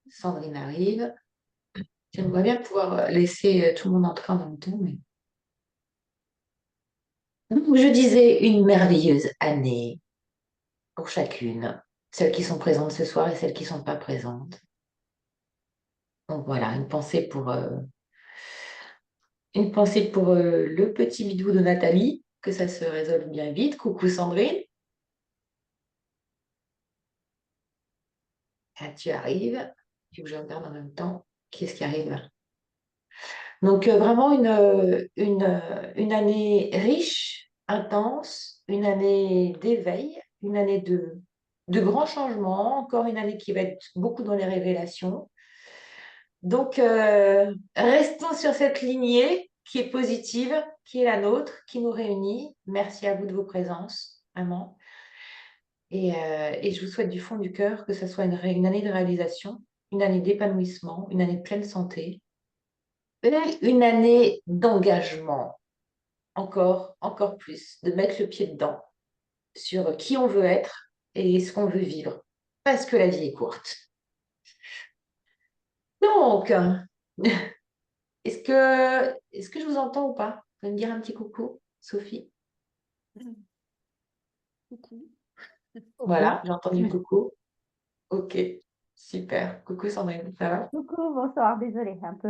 Sandrine arrive. J'aimerais bien pouvoir laisser tout le monde entrer en même temps. Donc, je disais une merveilleuse année pour chacune, celles qui sont présentes ce soir et celles qui ne sont pas présentes. Donc voilà, une pensée pour le petit bidou de Nathalie, que ça se résolve bien vite. Coucou Sandrine. Ah, tu arrives. Tu veux que je regarde en même temps. Qu'est-ce qui arrive là? Donc vraiment une année riche, intense, une année d'éveil, une année de grands changements, encore une année qui va être beaucoup dans les révélations. Donc restons sur cette lignée qui est positive, qui est la nôtre, qui nous réunit. Merci à vous de vos présences, vraiment. Et je vous souhaite du fond du cœur que ce soit une année de réalisation, une année d'épanouissement, une année de pleine santé, et une année d'engagement, encore plus, de mettre le pied dedans sur qui on veut être et ce qu'on veut vivre, parce que la vie est courte. Donc, est-ce que je vous entends ou pas? Vous pouvez me dire un petit coucou, Sophie? Coucou. Voilà, j'ai entendu coucou. Ok, super. Coucou Sandrine, ça va? Coucou, bonsoir, désolée, un peu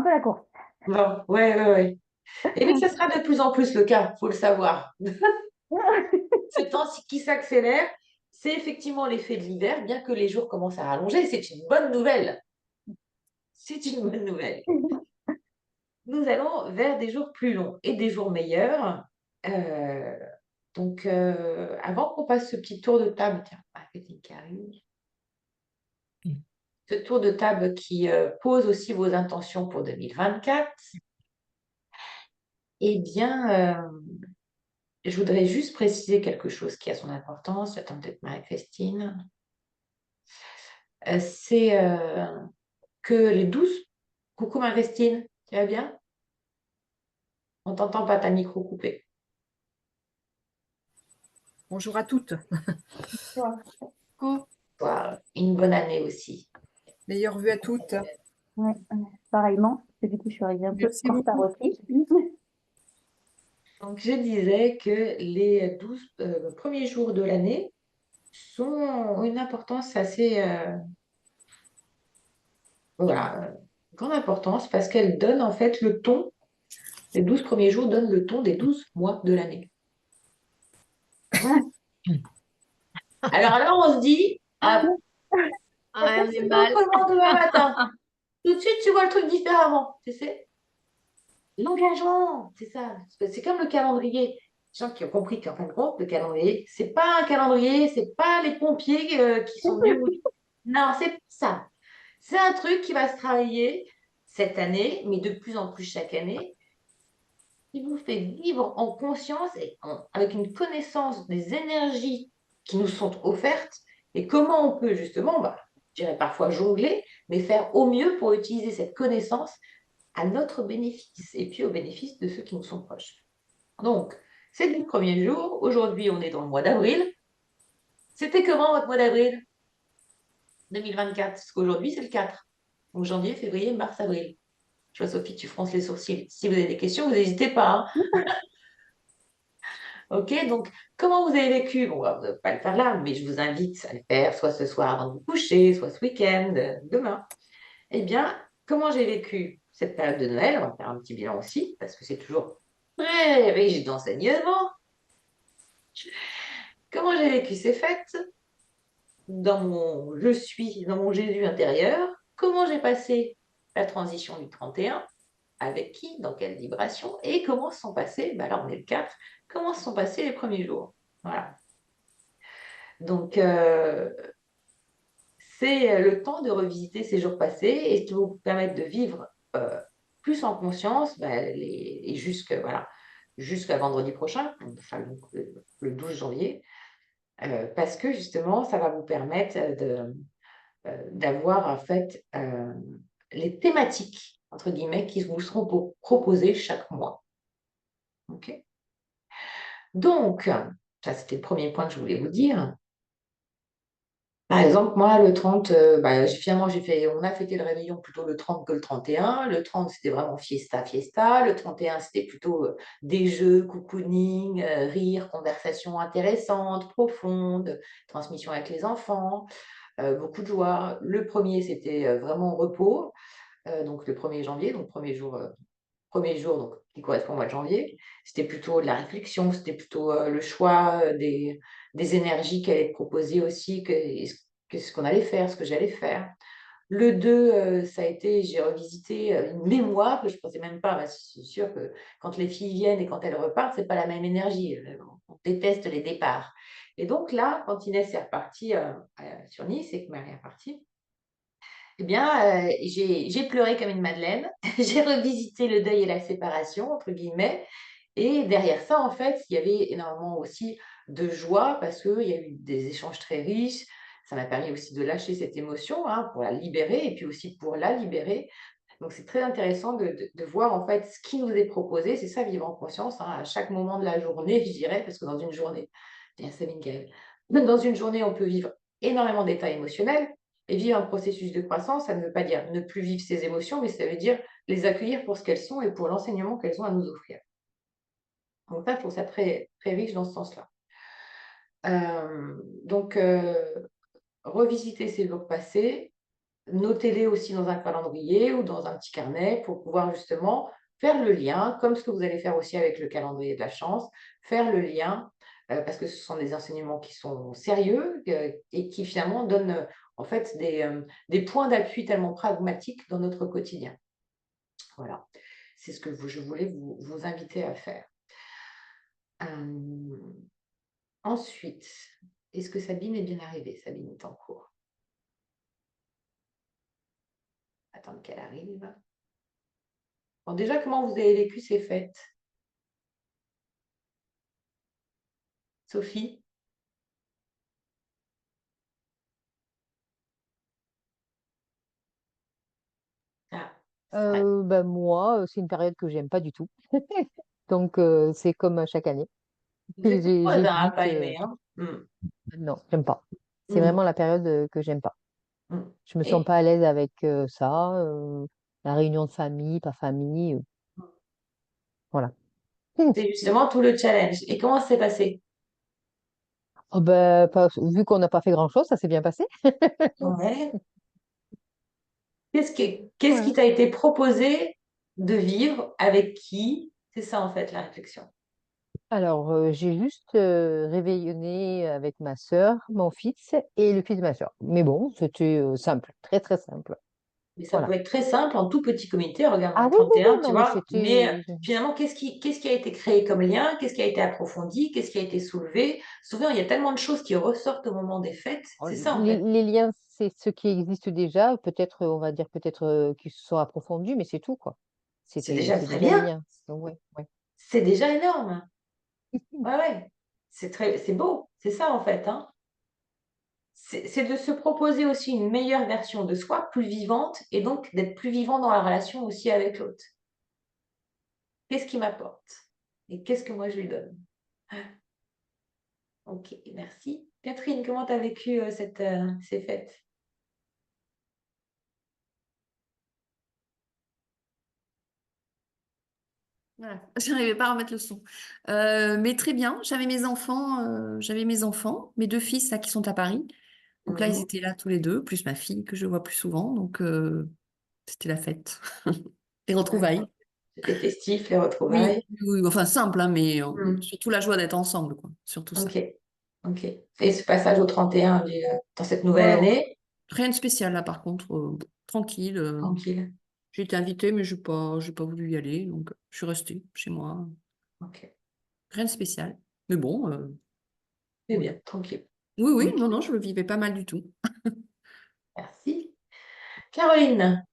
la course. Bon, ouais, ouais, ouais. Et bien, ça sera de plus en plus le cas, faut le savoir. Ce temps qui s'accélère, c'est effectivement l'effet de l'hiver, bien que les jours commencent à rallonger, c'est une bonne nouvelle. C'est une bonne nouvelle. Nous allons vers des jours plus longs et des jours meilleurs. Euh, donc, avant qu'on passe ce petit tour de table, tiens, marketing qui arrive. Ce tour de table qui pose aussi vos intentions pour 2024, eh bien, je voudrais juste préciser quelque chose qui a son importance. J'attends peut-être Marie-Christine. C'est que les 12... Coucou Marie-Christine, tu vas bien? On t'entend pas, ta micro coupé. Bonjour à toutes. Coucou. Une bonne année aussi. Meilleure vue à toutes. Ouais, pareillement, parce que du coup, je suis arrivée un peu Merci en retard beaucoup. aussi. Donc, je disais que les 12 premiers jours de l'année ont une importance assez, voilà, grande importance parce qu'elles donnent en fait le ton, les 12 premiers jours donnent le ton des 12 mois de l'année. Alors là, on se dit, ah, Ah, on est c'est mal. autrement demain matin. Tout de suite, tu vois le truc différemment, tu sais. L'engagement, c'est ça. C'est comme le calendrier. Les gens qui ont compris qu'en fin de compte, le calendrier, c'est pas un calendrier, c'est pas les pompiers qui sont venus. Non, c'est ça. C'est un truc qui va se travailler cette année, mais de plus en plus chaque année, qui vous fait vivre en conscience et avec une connaissance des énergies qui nous sont offertes et comment on peut justement, bah, je dirais parfois jongler, mais faire au mieux pour utiliser cette connaissance à notre bénéfice et puis au bénéfice de ceux qui nous sont proches. Donc, c'est le premier jour. Aujourd'hui, on est dans le mois d'avril. C'était comment votre mois d'avril 2024? Parce qu'aujourd'hui, c'est le 4. Donc, janvier, février, mars, avril. Je vois, Sophie, tu fronces les sourcils. Si vous avez des questions, vous n'hésitez pas, hein. OK, donc, comment vous avez vécu? Bon, bah, vous ne pas le faire là, mais je vous invite à le faire, soit ce soir avant de vous coucher, soit ce week-end, demain. Eh bien, comment j'ai vécu cette période de Noël? On va faire un petit bilan aussi, parce que c'est toujours très riche d'enseignements. Comment j'ai vécu ces fêtes? Dans mon je suis, dans mon Jésus intérieur? Comment j'ai passé la transition du 31? Avec qui? Dans quelle vibration? Et comment se sont passés, bah là on est le 4, comment se sont passés les premiers jours? Voilà. Donc, c'est le temps de revisiter ces jours passés et qui vont vous permettre de vivre plus en conscience bah, et voilà, jusqu'à vendredi prochain, enfin, le 12 janvier, parce que justement, ça va vous permettre d'avoir en fait les thématiques, entre guillemets, qui vous seront proposées chaque mois. OK? Donc, ça c'était le premier point que je voulais vous dire. Par exemple, moi, le 30, bah, finalement, on a fêté le réveillon plutôt le 30 que le 31. Le 30, c'était vraiment fiesta, fiesta. Le 31, c'était plutôt des jeux, cocooning, rire, conversations intéressantes, profondes, transmission avec les enfants, beaucoup de joie. Le premier, c'était vraiment repos, donc le 1er janvier, donc premier jour donc, qui correspond au mois de janvier. C'était plutôt de la réflexion, c'était plutôt le choix des énergies qui allaient être proposées aussi, qu'est-ce qu'on allait faire, ce que j'allais faire. Le 2, ça a été, j'ai revisité une mémoire que je ne pensais même pas. Bah, c'est sûr que quand les filles viennent et quand elles repartent, c'est pas la même énergie. On déteste les départs. Et donc là, quand Inès est repartie sur Nice et que Marie est repartie, eh bien, j'ai pleuré comme une madeleine. J'ai revisité le deuil et la séparation, entre guillemets. Et derrière ça, en fait, il y avait énormément aussi de joie parce qu'il y a eu des échanges très riches. Ça m'a permis aussi de lâcher cette émotion, hein, pour la libérer et puis aussi pour la libérer. Donc, c'est très intéressant de voir en fait ce qui nous est proposé. C'est ça, vivre en conscience, hein, à chaque moment de la journée, je dirais, parce que dans une journée, bien Sabine Gaël, même dans une journée, on peut vivre énormément d'états émotionnels. Et vivre un processus de croissance, ça ne veut pas dire ne plus vivre ses émotions, mais ça veut dire les accueillir pour ce qu'elles sont et pour l'enseignement qu'elles ont à nous offrir. Donc ça, je trouve ça très, très riche dans ce sens-là. Donc, revisiter ces jours passés, notez-les aussi dans un calendrier ou dans un petit carnet pour pouvoir justement faire le lien, comme ce que vous allez faire aussi avec le calendrier de la chance, faire le lien, parce que ce sont des enseignements qui sont sérieux et qui finalement donnent en fait des points d'appui tellement pragmatiques dans notre quotidien. Voilà, c'est ce que je voulais vous inviter à faire. Ensuite, est-ce que Sabine est bien arrivée? Sabine est en cours. Attendre qu'elle arrive. Bon, déjà, comment vous avez vécu ces fêtes? Sophie? Ah, ouais. Ben moi, c'est une période que j'aime pas du tout. Donc, c'est comme à chaque année. Vous êtes nombreuses à J'évite. pas aimer, hein. Non, j'aime pas. C'est Mm, vraiment la période que j'aime pas. mm. Je me sens Et pas à l'aise avec ça. La réunion de famille, pas famille. Voilà. c'est justement tout le challenge. Et comment ça s'est passé? Oh ben, vu qu'on n'a pas fait grand-chose, ça s'est bien passé. Ouais. Qu'est-ce qui Voilà. t'a été proposé de vivre avec qui? C'est ça, en fait, la réflexion. Alors, j'ai juste réveillonné avec ma sœur, mon fils et le fils de ma sœur. Mais bon, c'était simple, très très simple. Mais ça peut Voilà. être très simple en tout petit comité. Regarde, on Ah est oui, oui, oui, 31, tu non, mais vois. Mais c'était. finalement, qu'est-ce qui a été créé comme lien? Qu'est-ce qui a été approfondi? Qu'est-ce qui a été soulevé? Souvent, il y a tellement de choses qui ressortent au moment des fêtes. Oh, C'est ça, en Les, fait. les liens, c'est ce qui existe déjà. Peut-être, on va dire, peut-être qu'ils se sont approfondis, mais c'est tout, quoi. C'est déjà C'est très déjà les bien. liens. Donc, ouais, ouais. C'est déjà énorme. Ouais, ouais. C'est beau. C'est ça, en fait, hein. C'est de se proposer aussi une meilleure version de soi, plus vivante, et donc d'être plus vivant dans la relation aussi avec l'autre. Qu'est-ce qui m'apporte? Et qu'est-ce que moi je lui donne? Ok, merci. Catherine, comment tu as vécu ces fêtes? Voilà, j'arrivais pas à remettre le son. Mais très bien, j'avais mes enfants, mes deux fils là qui sont à Paris. Donc là, ils Mhm. étaient là tous les deux, plus ma fille que je vois plus souvent. Donc c'était la fête. Les retrouvailles. D'accord. C'était festif, les Oui, retrouvailles. oui, enfin simple, hein, mais Mhm. surtout la joie d'être ensemble, quoi. Surtout ça. Ok, ok. Et ce passage au 31 dans cette nouvelle Voilà. année, Rien de spécial là, par contre, tranquille. tranquille. J'ai été invitée, mais j'ai pas voulu y aller, donc je suis restée chez moi. Ok, Rien de spécial. Mais bon, c'est voilà. bien, tranquille. Oui, oui, Ok, non, non, je le vivais pas mal du tout. merci. Caroline,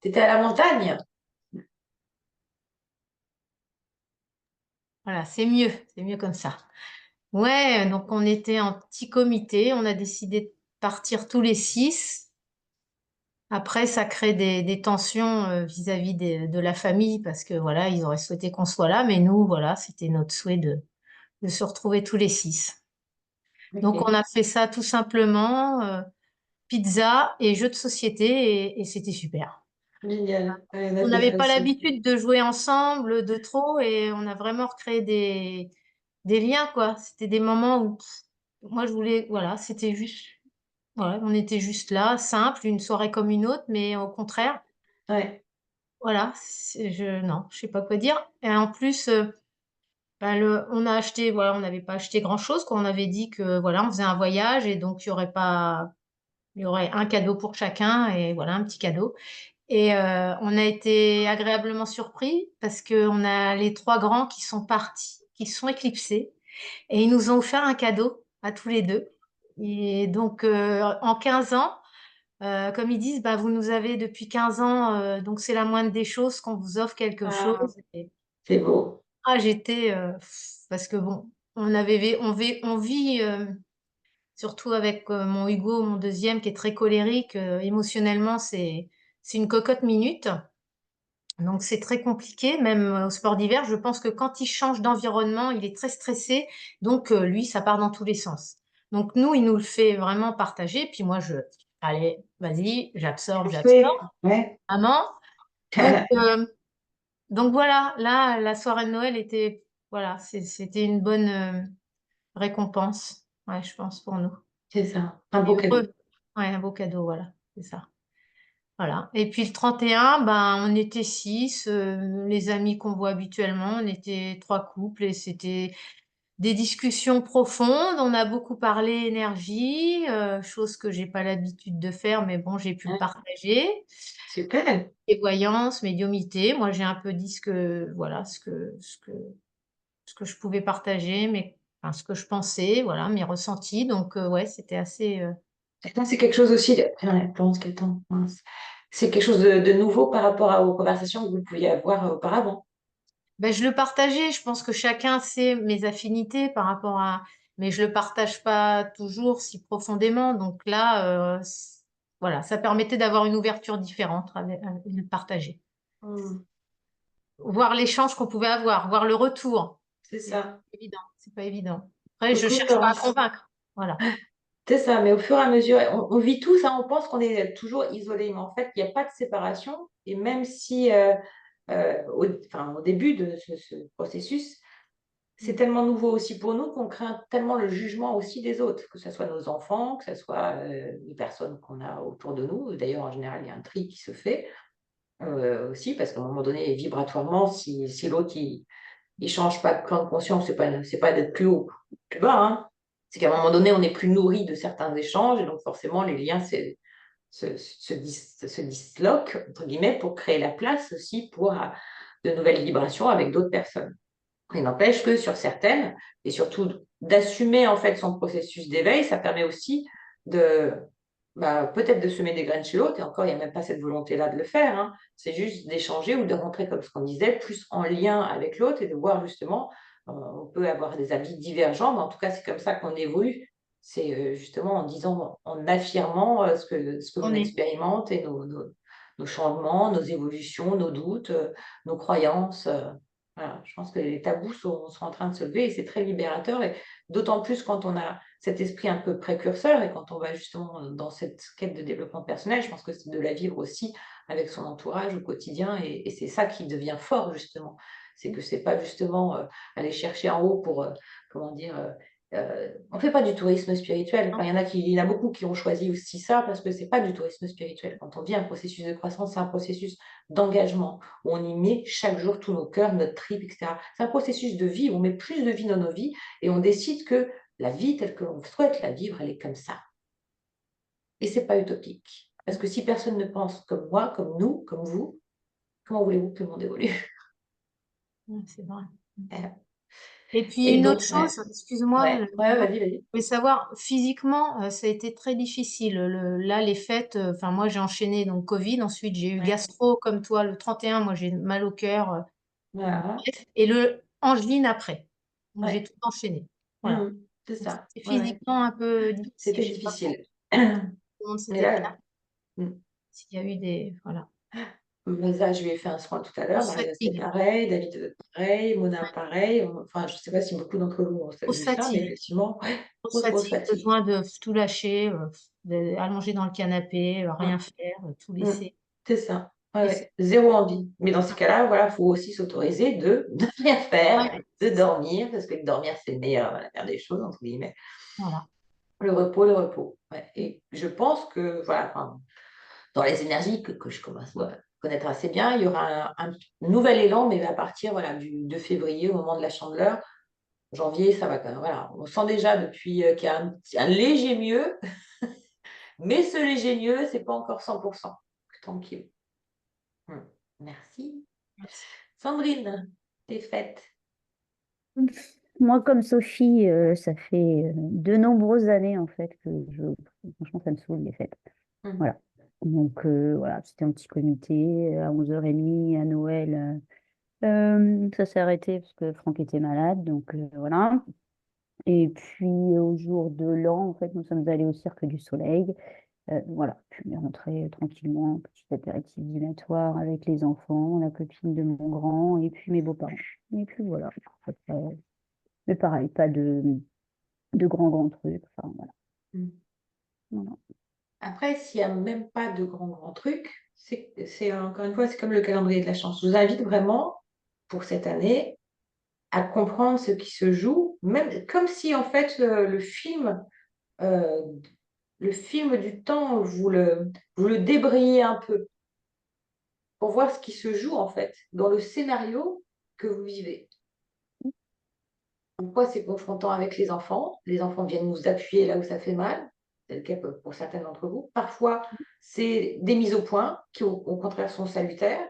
tu étais à la montagne? Voilà, c'est mieux comme ça. Ouais, donc on était en petit comité, on a décidé de partir tous les 6. Après, ça crée des tensions vis-à-vis de la famille parce que voilà, ils auraient souhaité qu'on soit là, mais nous, voilà, c'était notre souhait de se retrouver tous les 6. Donc Ok. on a fait ça tout simplement. pizza et jeux de société et c'était super. Génial. Ouais, on a On fait n'avait ça pas aussi. l'habitude de jouer ensemble de trop et on a vraiment recréé des liens, quoi. C'était des moments où moi je voulais, voilà, c'était juste, voilà, on était juste là, simple, une soirée comme une autre, mais au contraire, Ouais. voilà, non, je sais pas quoi dire. Et en plus, bah, on a acheté, voilà, on n'avait pas acheté grand-chose, quoi. On avait dit que voilà, on faisait un voyage et donc il y aurait un cadeau pour chacun et voilà, un petit cadeau. Et on a été agréablement surpris parce qu'on a les trois grands qui sont partis, qui se sont éclipsés et ils nous ont offert un cadeau à tous les deux. Et donc, en 15 ans, comme ils disent, bah, vous nous avez depuis 15 ans, donc c'est la moindre des choses qu'on vous offre quelque Ah, chose. Et, c'est beau. j'étais, parce que bon, on vit surtout avec mon Hugo, mon deuxième, qui est très colérique, émotionnellement, c'est une cocotte minute. Donc c'est très compliqué, même au sport d'hiver. Je pense que quand il change d'environnement, il est très stressé. Donc lui, ça part dans tous les sens. Donc nous, il nous le fait vraiment partager. Puis moi, allez, vas-y, j'absorbe, Je j'absorbe, fais. Ouais. maman. Donc, donc voilà, là, la soirée de Noël était, voilà, c'était une bonne récompense, ouais, je pense pour nous. C'est ça. Un Et beau cadeau. heureux, ouais, un beau cadeau, voilà, c'est ça. Voilà. Et puis le 31, ben, on était six, les amis qu'on voit habituellement, on était trois couples et c'était des discussions profondes. On a beaucoup parlé énergie, chose que j'ai pas l'habitude de faire, mais bon, j'ai pu le Ouais. partager. Super. Et voyance, médiumité. Moi, j'ai un peu dit voilà, ce que je pouvais partager, mais enfin, ce que je pensais, voilà, mes ressentis. Donc, ouais, c'était assez. Et ça, c'est quelque chose aussi. Ouais, pense quel temps, mince. C'est quelque chose de nouveau par rapport aux conversations que vous pouviez avoir auparavant. Ben, je le partageais. Je pense que chacun sait mes affinités par rapport à. Mais je le partage pas toujours si profondément. Donc là, voilà, ça permettait d'avoir une ouverture différente avec le partager. Hmm. Voir l'échange qu'on pouvait avoir, voir le retour. C'est C'est ça. évident. C'est pas évident. Après, je Beaucoup, cherche pas à Laurence. convaincre. Voilà. C'est ça, mais au fur et à mesure, on vit tous, hein, on pense qu'on est toujours isolés, mais en fait, il n'y a pas de séparation. Et même si, enfin, au début de ce processus, c'est tellement nouveau aussi pour nous qu'on craint tellement le jugement aussi des autres, que ce soit nos enfants, que ce soit les personnes qu'on a autour de nous. D'ailleurs, en général, il y a un tri qui se fait aussi, parce qu'à un moment donné, vibratoirement, si l'autre, il change pas de plan de conscience, c'est pas d'être plus haut ou plus bas, hein. C'est qu'à un moment donné, on est plus nourri de certains échanges, et donc forcément, les liens se disloquent, entre guillemets, pour créer la place aussi pour de nouvelles vibrations avec d'autres personnes. Il n'empêche que sur certaines, et surtout d'assumer en fait son processus d'éveil, ça permet aussi de peut-être de semer des graines chez l'autre, et encore, il n'y a même pas cette volonté-là de le faire, hein. C'est juste d'échanger ou de rentrer, comme ce qu'on disait, plus en lien avec l'autre et de voir justement, on peut avoir des avis divergents, mais en tout cas, c'est comme ça qu'on évolue. C'est justement en disant, en affirmant ce que On l'on est. expérimente et nos changements, nos évolutions, nos doutes, nos croyances. Voilà. Je pense que les tabous sont en train de se lever et c'est très libérateur. Et d'autant plus quand on a cet esprit un peu précurseur et quand on va justement dans cette quête de développement personnel, je pense que c'est de la vivre aussi avec son entourage au quotidien et c'est ça qui devient fort justement. C'est que c'est pas justement aller chercher en haut pour, comment dire, on fait pas du tourisme spirituel. Enfin, il y en a beaucoup qui ont choisi aussi ça parce que c'est pas du tourisme spirituel. Quand on vit un processus de croissance, c'est un processus d'engagement où on y met chaque jour tous nos cœurs, notre trip, etc. C'est un processus de vie où on met plus de vie dans nos vies et on décide que la vie telle que l'on souhaite la vivre, elle est comme ça. Et c'est pas utopique. Parce que si personne ne pense comme moi, comme nous, comme vous, comment voulez-vous que le monde évolue? C'est vrai. Euh, Et puis Et une autre donc, chose, excuse-moi, vas-y, vas-y. je voulais savoir, physiquement, ça a été très difficile. Là, les fêtes, enfin moi j'ai enchaîné donc Covid, ensuite j'ai eu Ouais. gastro comme toi le 31, moi j'ai mal au cœur, Voilà. bref, et le angine après. Donc j'ai Ouais. tout enchaîné. Voilà. Mhm. C'est Donc ça. c'était Ouais, ouais. physiquement un peu difficile. C'était Je sais pas pour difficile. tout le monde Mais s'était là, plaint, mm. s'il y a eu des. Voilà. Mesa, je lui ai fait un soin tout à l'heure. Grosse Maria, c'était fatigue. pareil. David, pareil. Mona, pareil. Enfin, je ne sais pas si beaucoup d'entre vous ont Grosse vu ça, mais fatigue. effectivement, ouais, Grosse grosse fatigue, fatigue. besoin de tout lâcher. allongé dans le canapé, rien faire, tout Mm. laisser. C'est ça. Ouais, Et ouais. Zéro envie. Mais dans ces cas-là, voilà, il faut aussi s'autoriser de ne rien faire, ouais, de dormir, parce que dormir, c'est le meilleur à faire des choses, entre guillemets. voilà. Le repos, le repos. Ouais. Et je pense que, voilà, enfin, dans les énergies que je commence à connaître assez bien, il y aura un nouvel élan, mais à partir voilà, de février, au moment de la chandeleur. Janvier, ça va quand même. Voilà. On sent déjà depuis qu'il y a un léger mieux, mais ce léger mieux, c'est pas encore 100%. Tranquille. Hmm. Merci. Merci. Sandrine, t'es faite. Moi, comme Sophie, ça fait de nombreuses années en fait que franchement, ça me saoule les fêtes. Hmm. Voilà. Donc voilà, c'était un petit comité à 11h30 à Noël. Ça s'est arrêté parce que Franck était malade, donc voilà. Et puis au jour de l'an, en fait, nous sommes allés au Cirque du Soleil. Voilà, puis on est rentré tranquillement, petit apéritif dînatoire avec les enfants, la copine de mon grand, et puis mes beaux-parents. Et puis voilà. Après, mais pareil, pas de grands trucs. Enfin, voilà. Hmm. Voilà. Après, s'il n'y a même pas de grands trucs, encore une fois, c'est comme le calendrier de la chance. Je vous invite vraiment, pour cette année, à comprendre ce qui se joue, même comme si en fait euh, le film du temps, vous le débrayez un peu pour voir ce qui se joue en fait dans le scénario que vous vivez. Pourquoi c'est confrontant avec les enfants? Les enfants viennent nous appuyer là où ça fait mal. C'est le cas pour certains d'entre vous. Parfois, c'est des mises au point qui, au contraire, sont salutaires.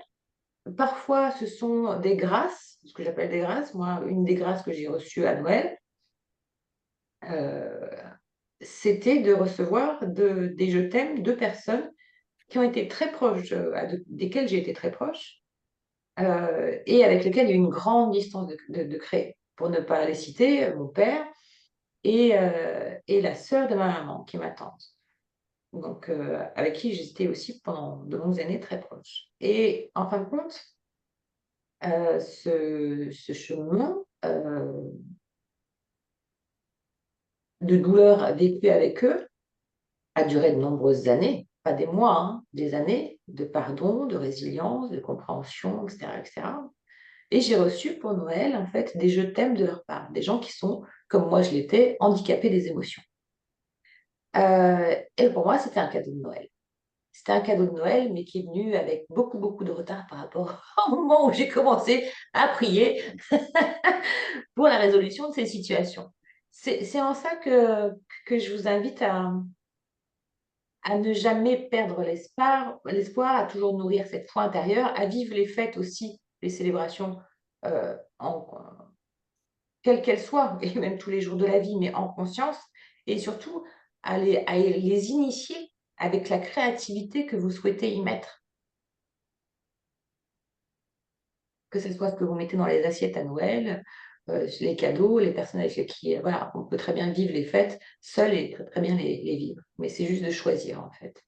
Parfois, ce sont des grâces, ce que j'appelle des grâces. Moi, une des grâces que j'ai reçues à Noël, euh, c'était de recevoir des je t'aime de personnes qui ont été très proches, desquelles j'ai été très proche, et avec lesquelles il y a eu une grande distance de créer. Pour ne pas les citer, mon père et la sœur de ma maman, qui est ma tante. Donc, avec qui j'étais aussi pendant de longues années très proche. Et en fin de compte, ce chemin de douleur vécu avec eux a duré de nombreuses années, pas des mois, hein, des années de pardon, de résilience, de compréhension, etc., etc. Et j'ai reçu pour Noël, en fait, des je t'aime de leur part, des gens qui sont, comme moi je l'étais, handicapés des émotions. Et pour moi, c'était un cadeau de Noël. C'était un cadeau de Noël, mais qui est venu avec beaucoup, beaucoup de retard par rapport au moment où j'ai commencé à prier pour la résolution de ces situations. C'est en ça que je vous invite à ne jamais perdre l'espoir, à toujours nourrir cette foi intérieure, à vivre les fêtes aussi, les célébrations, quelles qu'elles soient, et même tous les jours de la vie, mais en conscience, et surtout à les initier avec la créativité que vous souhaitez y mettre. Que ce soit ce que vous mettez dans les assiettes à Noël, les cadeaux, les personnes avec qui, voilà, on peut très bien vivre les fêtes seul et très, très bien les vivre. Mais c'est juste de choisir, en fait.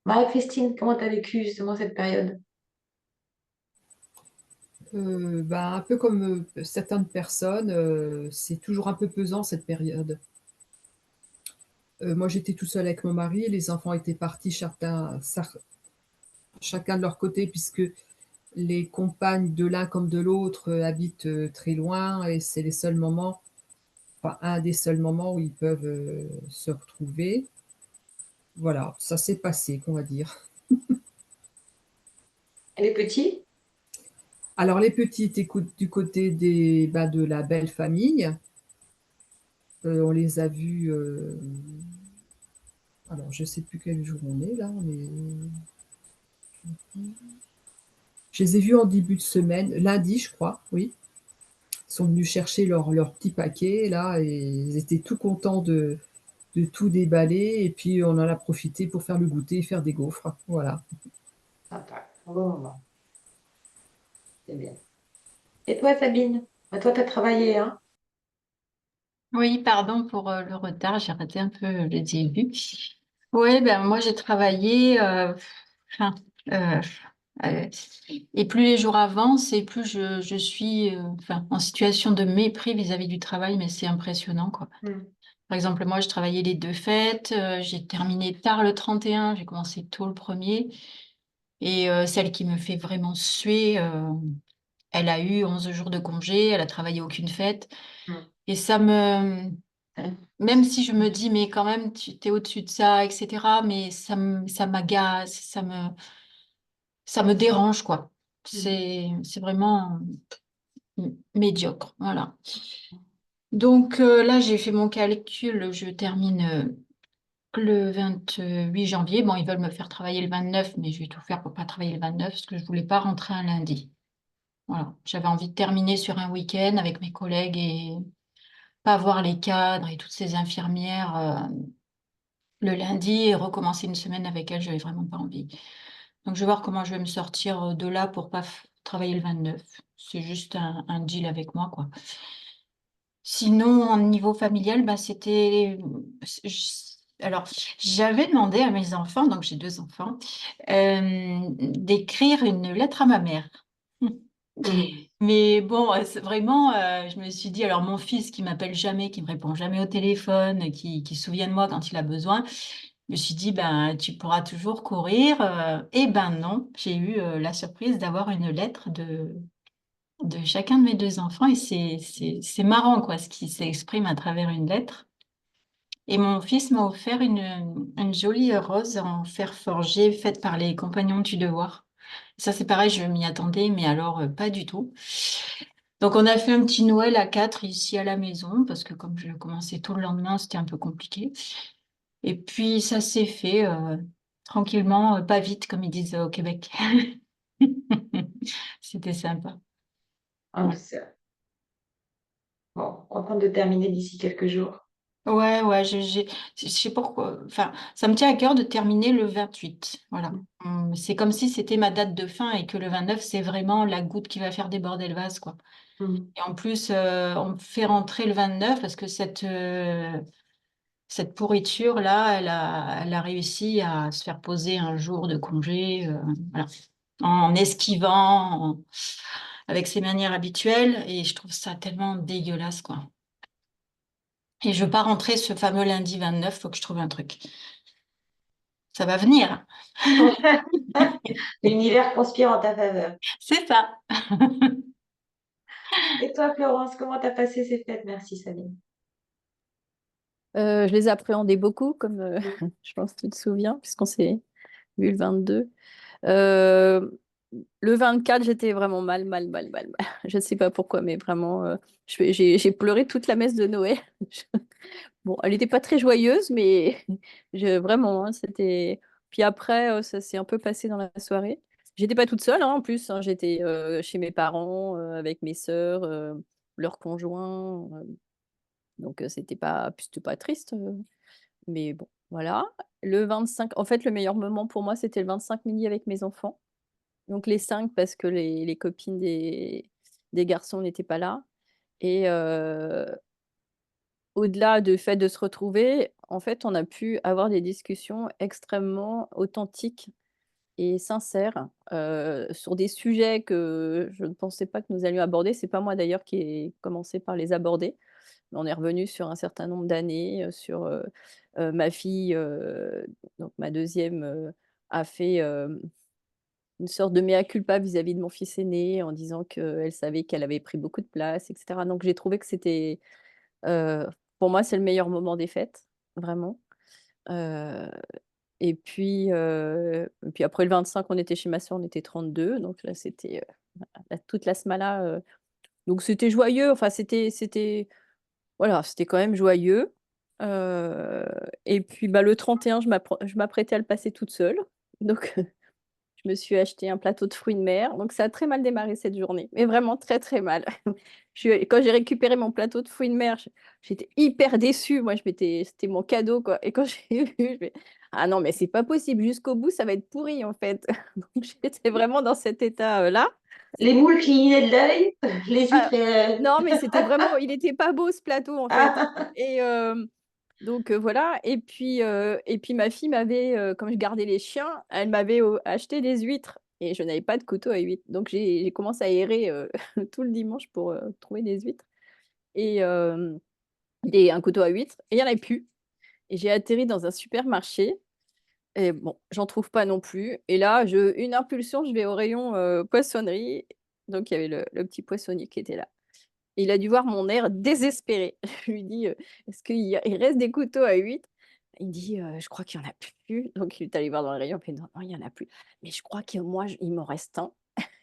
Marie-Christine, comment tu as vécu justement cette période? Bah, un peu comme certaines personnes, c'est toujours un peu pesant cette période. Moi, j'étais tout seul avec mon mari, les enfants étaient partis chacun de leur côté, puisque les compagnes de l'un comme de l'autre habitent très loin, et c'est les seuls moments, enfin un des seuls moments où ils peuvent se retrouver. Voilà, ça s'est passé, qu'on va dire. Elle est petite? Alors les petites écoutent du côté de la belle famille. On les a vus, alors je sais plus quel jour on est là, mais je les ai vus en début de semaine, lundi je crois, oui. Ils sont venus chercher leur petit paquet là et ils étaient tout contents de tout déballer, et puis on en a profité pour faire le goûter et faire des gaufres. Voilà. Sympa, un bon moment, c'est bien. Et toi, Sabine? Bah, toi, tu as travaillé, hein? Oui, pardon pour le retard, j'ai raté un peu le début. Oui, ben moi j'ai travaillé, enfin, euh, Euh, et plus les jours avancent et plus je suis enfin, en situation de mépris vis-à-vis du travail, mais c'est impressionnant, quoi. Mm. Par exemple, moi, je travaillais les 2 fêtes, j'ai terminé tard le 31, j'ai commencé tôt le premier. Et celle qui me fait vraiment suer, elle a eu 11 jours de congé, elle a travaillé aucune fête. Mm. Et ça me... Même si je me dis, mais quand même, tu t'es au-dessus de ça, etc., mais ça m'agace, ça me dérange, quoi. Mm. C'est vraiment médiocre, voilà. Donc là, j'ai fait mon calcul, je termine le 28 janvier. Bon, ils veulent me faire travailler le 29, mais je vais tout faire pour pas travailler le 29 parce que je voulais pas rentrer un lundi. Voilà, j'avais envie de terminer sur un week-end avec mes collègues et pas voir les cadres et toutes ces infirmières le lundi et recommencer une semaine avec elles, j'avais vraiment pas envie. Donc je vais voir comment je vais me sortir de là pour pas travailler le 29. C'est juste un deal avec moi, quoi. Sinon, au niveau familial, bah, c'était... Alors, j'avais demandé à mes enfants, donc j'ai 2 enfants, d'écrire une lettre à ma mère. Mm. Mais bon, vraiment, je me suis dit, alors mon fils qui m'appelle jamais, qui me répond jamais au téléphone, qui se souvient de moi quand il a besoin, je me suis dit, ben, tu pourras toujours courir. Et ben non, j'ai eu la surprise d'avoir une lettre de chacun de mes 2 enfants et c'est marrant, quoi, ce qui s'exprime à travers une lettre. Et mon fils m'a offert une jolie rose en fer forgé faite par les Compagnons du Devoir. Ça, c'est pareil, je m'y attendais, mais alors pas du tout. Donc, on a fait un petit Noël à 4 ici à la maison, parce que comme je commençais tôt le lendemain, c'était un peu compliqué. Et puis, ça s'est fait tranquillement, pas vite, comme ils disent au Québec. C'était sympa. Ah, bon, content de terminer d'ici quelques jours. Ouais, ouais, je sais pourquoi. Enfin, ça me tient à cœur de terminer le 28. Voilà. C'est comme si c'était ma date de fin et que le 29, c'est vraiment la goutte qui va faire déborder le vase, quoi. Mm. Et en plus, on me fait rentrer le 29 parce que cette pourriture-là, elle a réussi à se faire poser un jour de congé, voilà. En esquivant, avec ses manières habituelles. Et je trouve ça tellement dégueulasse, quoi. Et je veux pas rentrer ce fameux lundi 29, faut que je trouve un truc. Ça va venir. L'univers conspire en ta faveur. C'est ça. Et toi, Florence, comment t'as passé ces fêtes? Merci, Sabine. Je les appréhendais beaucoup, comme je pense que tu te souviens, puisqu'on s'est vu le 22. Euh, le 24, j'étais vraiment mal, mal, mal, mal, mal. Je ne sais pas pourquoi, mais vraiment, j'ai pleuré toute la messe de Noël. Bon, elle n'était pas très joyeuse, mais vraiment, hein, c'était. Puis après, ça s'est un peu passé dans la soirée. J'étais pas toute seule, hein, en plus, hein, j'étais chez mes parents, avec mes sœurs, leurs conjoints. Donc, c'était pas triste. Mais bon, voilà. Le 25, en fait, le meilleur moment pour moi, c'était le 25 midi avec mes enfants. Donc les 5 parce que les copines des garçons n'étaient pas là. Et au-delà du fait de se retrouver, en fait, on a pu avoir des discussions extrêmement authentiques et sincères sur des sujets que je ne pensais pas que nous allions aborder. C'est pas moi d'ailleurs qui ai commencé par les aborder. On est revenu sur un certain nombre d'années, sur ma fille, donc ma deuxième, a fait une sorte de mea culpa vis-à-vis de mon fils aîné en disant qu'elle savait qu'elle avait pris beaucoup de place, etc. Donc j'ai trouvé que c'était, euh, pour moi, c'est le meilleur moment des fêtes, vraiment. Euh, et puis après le 25, on était chez ma soeur, on était 32. Donc là, c'était toute la smala. Donc c'était joyeux, enfin voilà, c'était quand même joyeux. Euh, et puis bah, le 31, je m'apprêtais à le passer toute seule. Donc je me suis acheté un plateau de fruits de mer. Donc, ça a très mal démarré cette journée, mais vraiment très, très mal. Quand j'ai récupéré mon plateau de fruits de mer, j'étais hyper déçue. Moi, c'était mon cadeau, quoi. Et quand j'ai vu, ah non, mais c'est pas possible. Jusqu'au bout, ça va être pourri, en fait. Donc, j'étais vraiment dans cet état-là. Les moules clignaient de l'œil, les huîtres. Ah, non, mais c'était vraiment, il était pas beau, ce plateau, en fait. Ah, Et donc voilà. Et puis ma fille m'avait, comme je gardais les chiens, elle m'avait acheté des huîtres. et je n'avais pas de couteau à huîtres. Donc j'ai commencé à errer tout le dimanche pour trouver des huîtres et un couteau à huîtres, et il n'y en avait plus. Et j'ai atterri dans un supermarché et bon, j'en trouve pas non plus. Et là, une impulsion, je vais au rayon poissonnerie. Donc il y avait le petit poissonnier qui était là. Il a dû voir mon air désespéré. Je lui dis: «Est-ce qu'il reste des couteaux à huîtres?» Il me dit: «Je crois qu'il y en a plus». Donc il est allé voir dans le rayon, il fait: «Non, non, il y en a plus. Mais je crois que moi, il m'en reste un».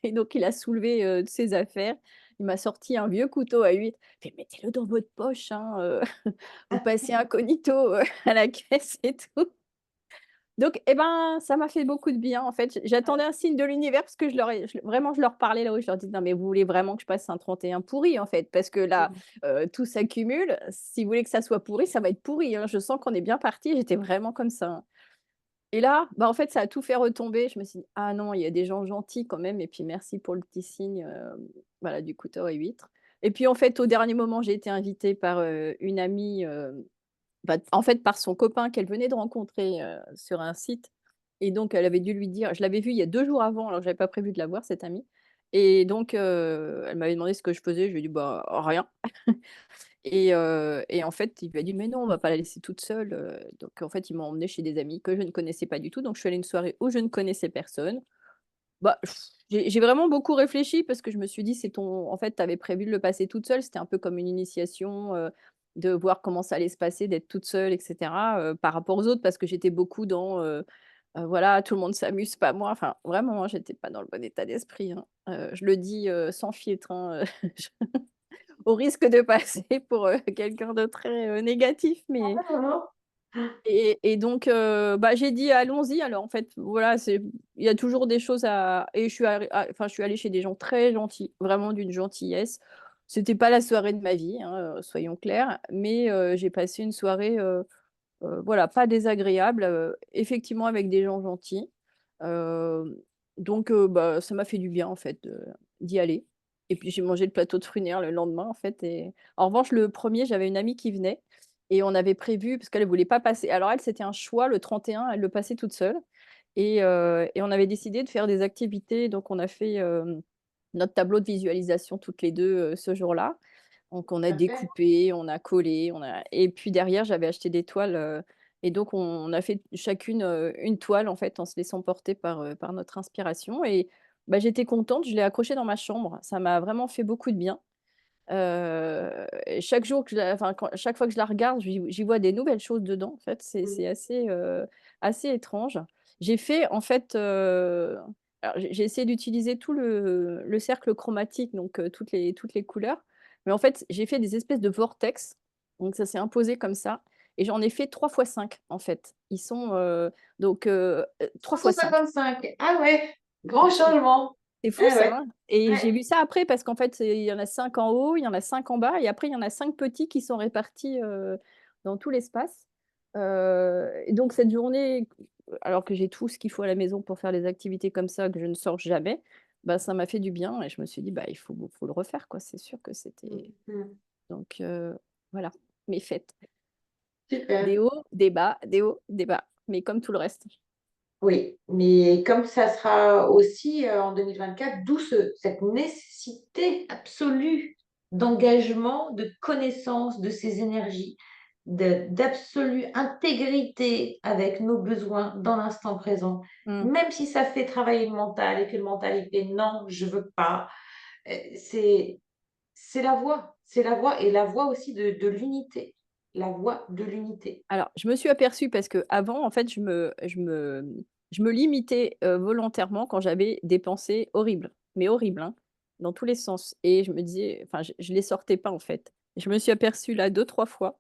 Et donc il a soulevé, ses affaires. Il m'a sorti un vieux couteau à huîtres. Il fait: «Mettez-le dans votre poche, hein, vous passez incognito, à la caisse et tout». Donc eh ben, ça m'a fait beaucoup de bien, en fait. J'attendais un signe de l'univers parce que je leur parlais là-haut, je leur dis: «Non, mais vous voulez vraiment que je passe un 31 pourri, en fait? Parce que là, tout s'accumule. Si vous voulez que ça soit pourri, ça va être pourri, hein. Je sens qu'on est bien parti». J'étais vraiment comme ça, hein. Et là, bah, en fait, ça a tout fait retomber. Je me suis dit: «Ah non, il y a des gens gentils quand même, et puis merci pour le petit signe, voilà, du couteau à huîtres». Et puis, en fait, au dernier moment, j'ai été invitée par, une amie, bah, en fait, par son copain qu'elle venait de rencontrer, sur un site, et donc elle avait dû lui dire, je l'avais vue il y a 2 jours avant, alors que j'avais pas prévu de la voir, cette amie, et donc elle m'avait demandé ce que je faisais. Je lui ai dit: «Bah, rien». Et en fait, il lui a dit: «Mais non, on va pas la laisser toute seule», donc en fait, ils m'ont emmenée chez des amis que je ne connaissais pas du tout. Donc je suis allée à une soirée où je ne connaissais personne. Bah, j'ai vraiment beaucoup réfléchi parce que je me suis dit: «C'est ton en fait, tu avais prévu de le passer toute seule». C'était un peu comme une initiation, de voir comment ça allait se passer, d'être toute seule et cetera, par rapport aux autres, parce que j'étais beaucoup dans, voilà, tout le monde s'amuse, pas moi. Enfin, vraiment, hein, j'étais pas dans le bon état d'esprit, hein. Je le dis, sans filtre, hein, au risque de passer pour, quelqu'un de très, négatif, mais Non, non. et donc bah, j'ai dit: «Allons-y». Alors en fait, voilà, il y a toujours des choses à, et je suis allée chez des gens très gentils, vraiment d'une gentillesse. C'était pas la soirée de ma vie, hein, soyons clairs, mais j'ai passé une soirée, voilà, pas désagréable, effectivement avec des gens gentils. Hem, donc bah, ça m'a fait du bien en fait, d'y aller, et puis j'ai mangé le plateau de fruits de mer le lendemain en fait. Et en revanche, le premier, j'avais une amie qui venait, et on avait prévu, parce qu'elle voulait pas passer, alors elle, c'était un choix, le 31 elle le passait toute seule, et on avait décidé de faire des activités. Donc on a fait, notre tableau de visualisation toutes les 2 ce jour-là. Donc on a Parfait. découpé, on a collé, et puis derrière j'avais acheté des toiles, et donc on a fait chacune, une toile en fait, en se laissant porter par notre inspiration. Et bah, j'étais contente, je l'ai accrochée dans ma chambre. Ça m'a vraiment fait beaucoup de bien. Et chaque jour que je la enfin quand chaque fois que je la regarde, j'y vois des nouvelles choses dedans en fait. C'est Oui. assez étrange. J'ai fait en fait, alors j'ai essayé d'utiliser tout le cercle chromatique, donc toutes les couleurs. Mais en fait, j'ai fait des espèces de vortex, donc ça s'est imposé comme ça, et j'en ai fait 3 fois 5 en fait. Ils sont, donc 3 fois 5. 355. Ah ouais, grand changement. C'est fou Ah ça, ouais. hein? Et j'ai Ouais. vu ça après, parce qu'en fait, il y en a 5 en haut, il y en a 5 en bas, et après il y en a 5 petits qui sont répartis, dans tout l'espace. Et donc cette journée, alors que j'ai tout ce qu'il faut à la maison pour faire les activités comme ça, que je ne sors jamais, bah, ça m'a fait du bien, et je me suis dit: «Bah, il faut le refaire quoi». C'est sûr que c'était Mmh. donc voilà, mes fêtes. Des Super. hauts, des bas, des hauts, des bas, mais comme tout le reste. Oui, mais comme ça sera aussi en 2024, d'où cette nécessité absolue d'engagement, de connaissance de ces énergies, d'absolue intégrité avec nos besoins dans l'instant présent. Mmh. Même si ça fait travailler le mental et que le mental il fait non, je veux pas. C'est c'est la voie et la voie aussi de l'unité, la voie de l'unité. Alors, je me suis aperçue parce qu'avant, en fait, je me limitais, volontairement quand j'avais des pensées horribles, mais horribles, hein, dans tous les sens, et je me disais, enfin, je les sortais pas, en fait. Je me suis aperçue là 2 3 fois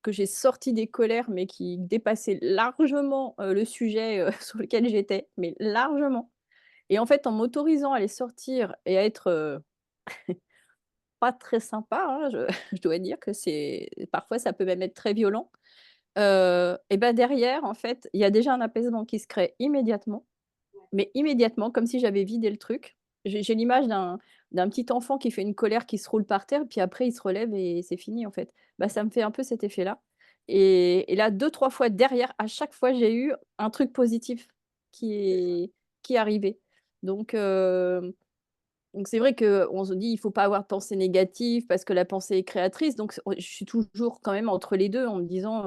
que j'ai sorti des colères, mais qui dépassaient largement, le sujet, sur lequel j'étais, mais largement. Et en fait, en m'autorisant à les sortir et à être, pas très sympa, hein, je je dois dire que c'est parfois ça peut même être très violent. Et bah, derrière, en fait, il y a déjà un apaisement qui se crée immédiatement, mais immédiatement, comme si j'avais vidé le truc. J'ai l'image d'un petit enfant qui fait une colère, qui se roule par terre, puis après il se relève et c'est fini, en fait. Bah, ça me fait un peu cet effet-là, et là 2 3 fois derrière, à chaque fois, j'ai eu un truc positif qui est qui est arrivé. Donc, c'est vrai qu'on se dit, il faut pas avoir de pensée négative parce que la pensée est créatrice. Donc, je suis toujours quand même entre les deux en me disant,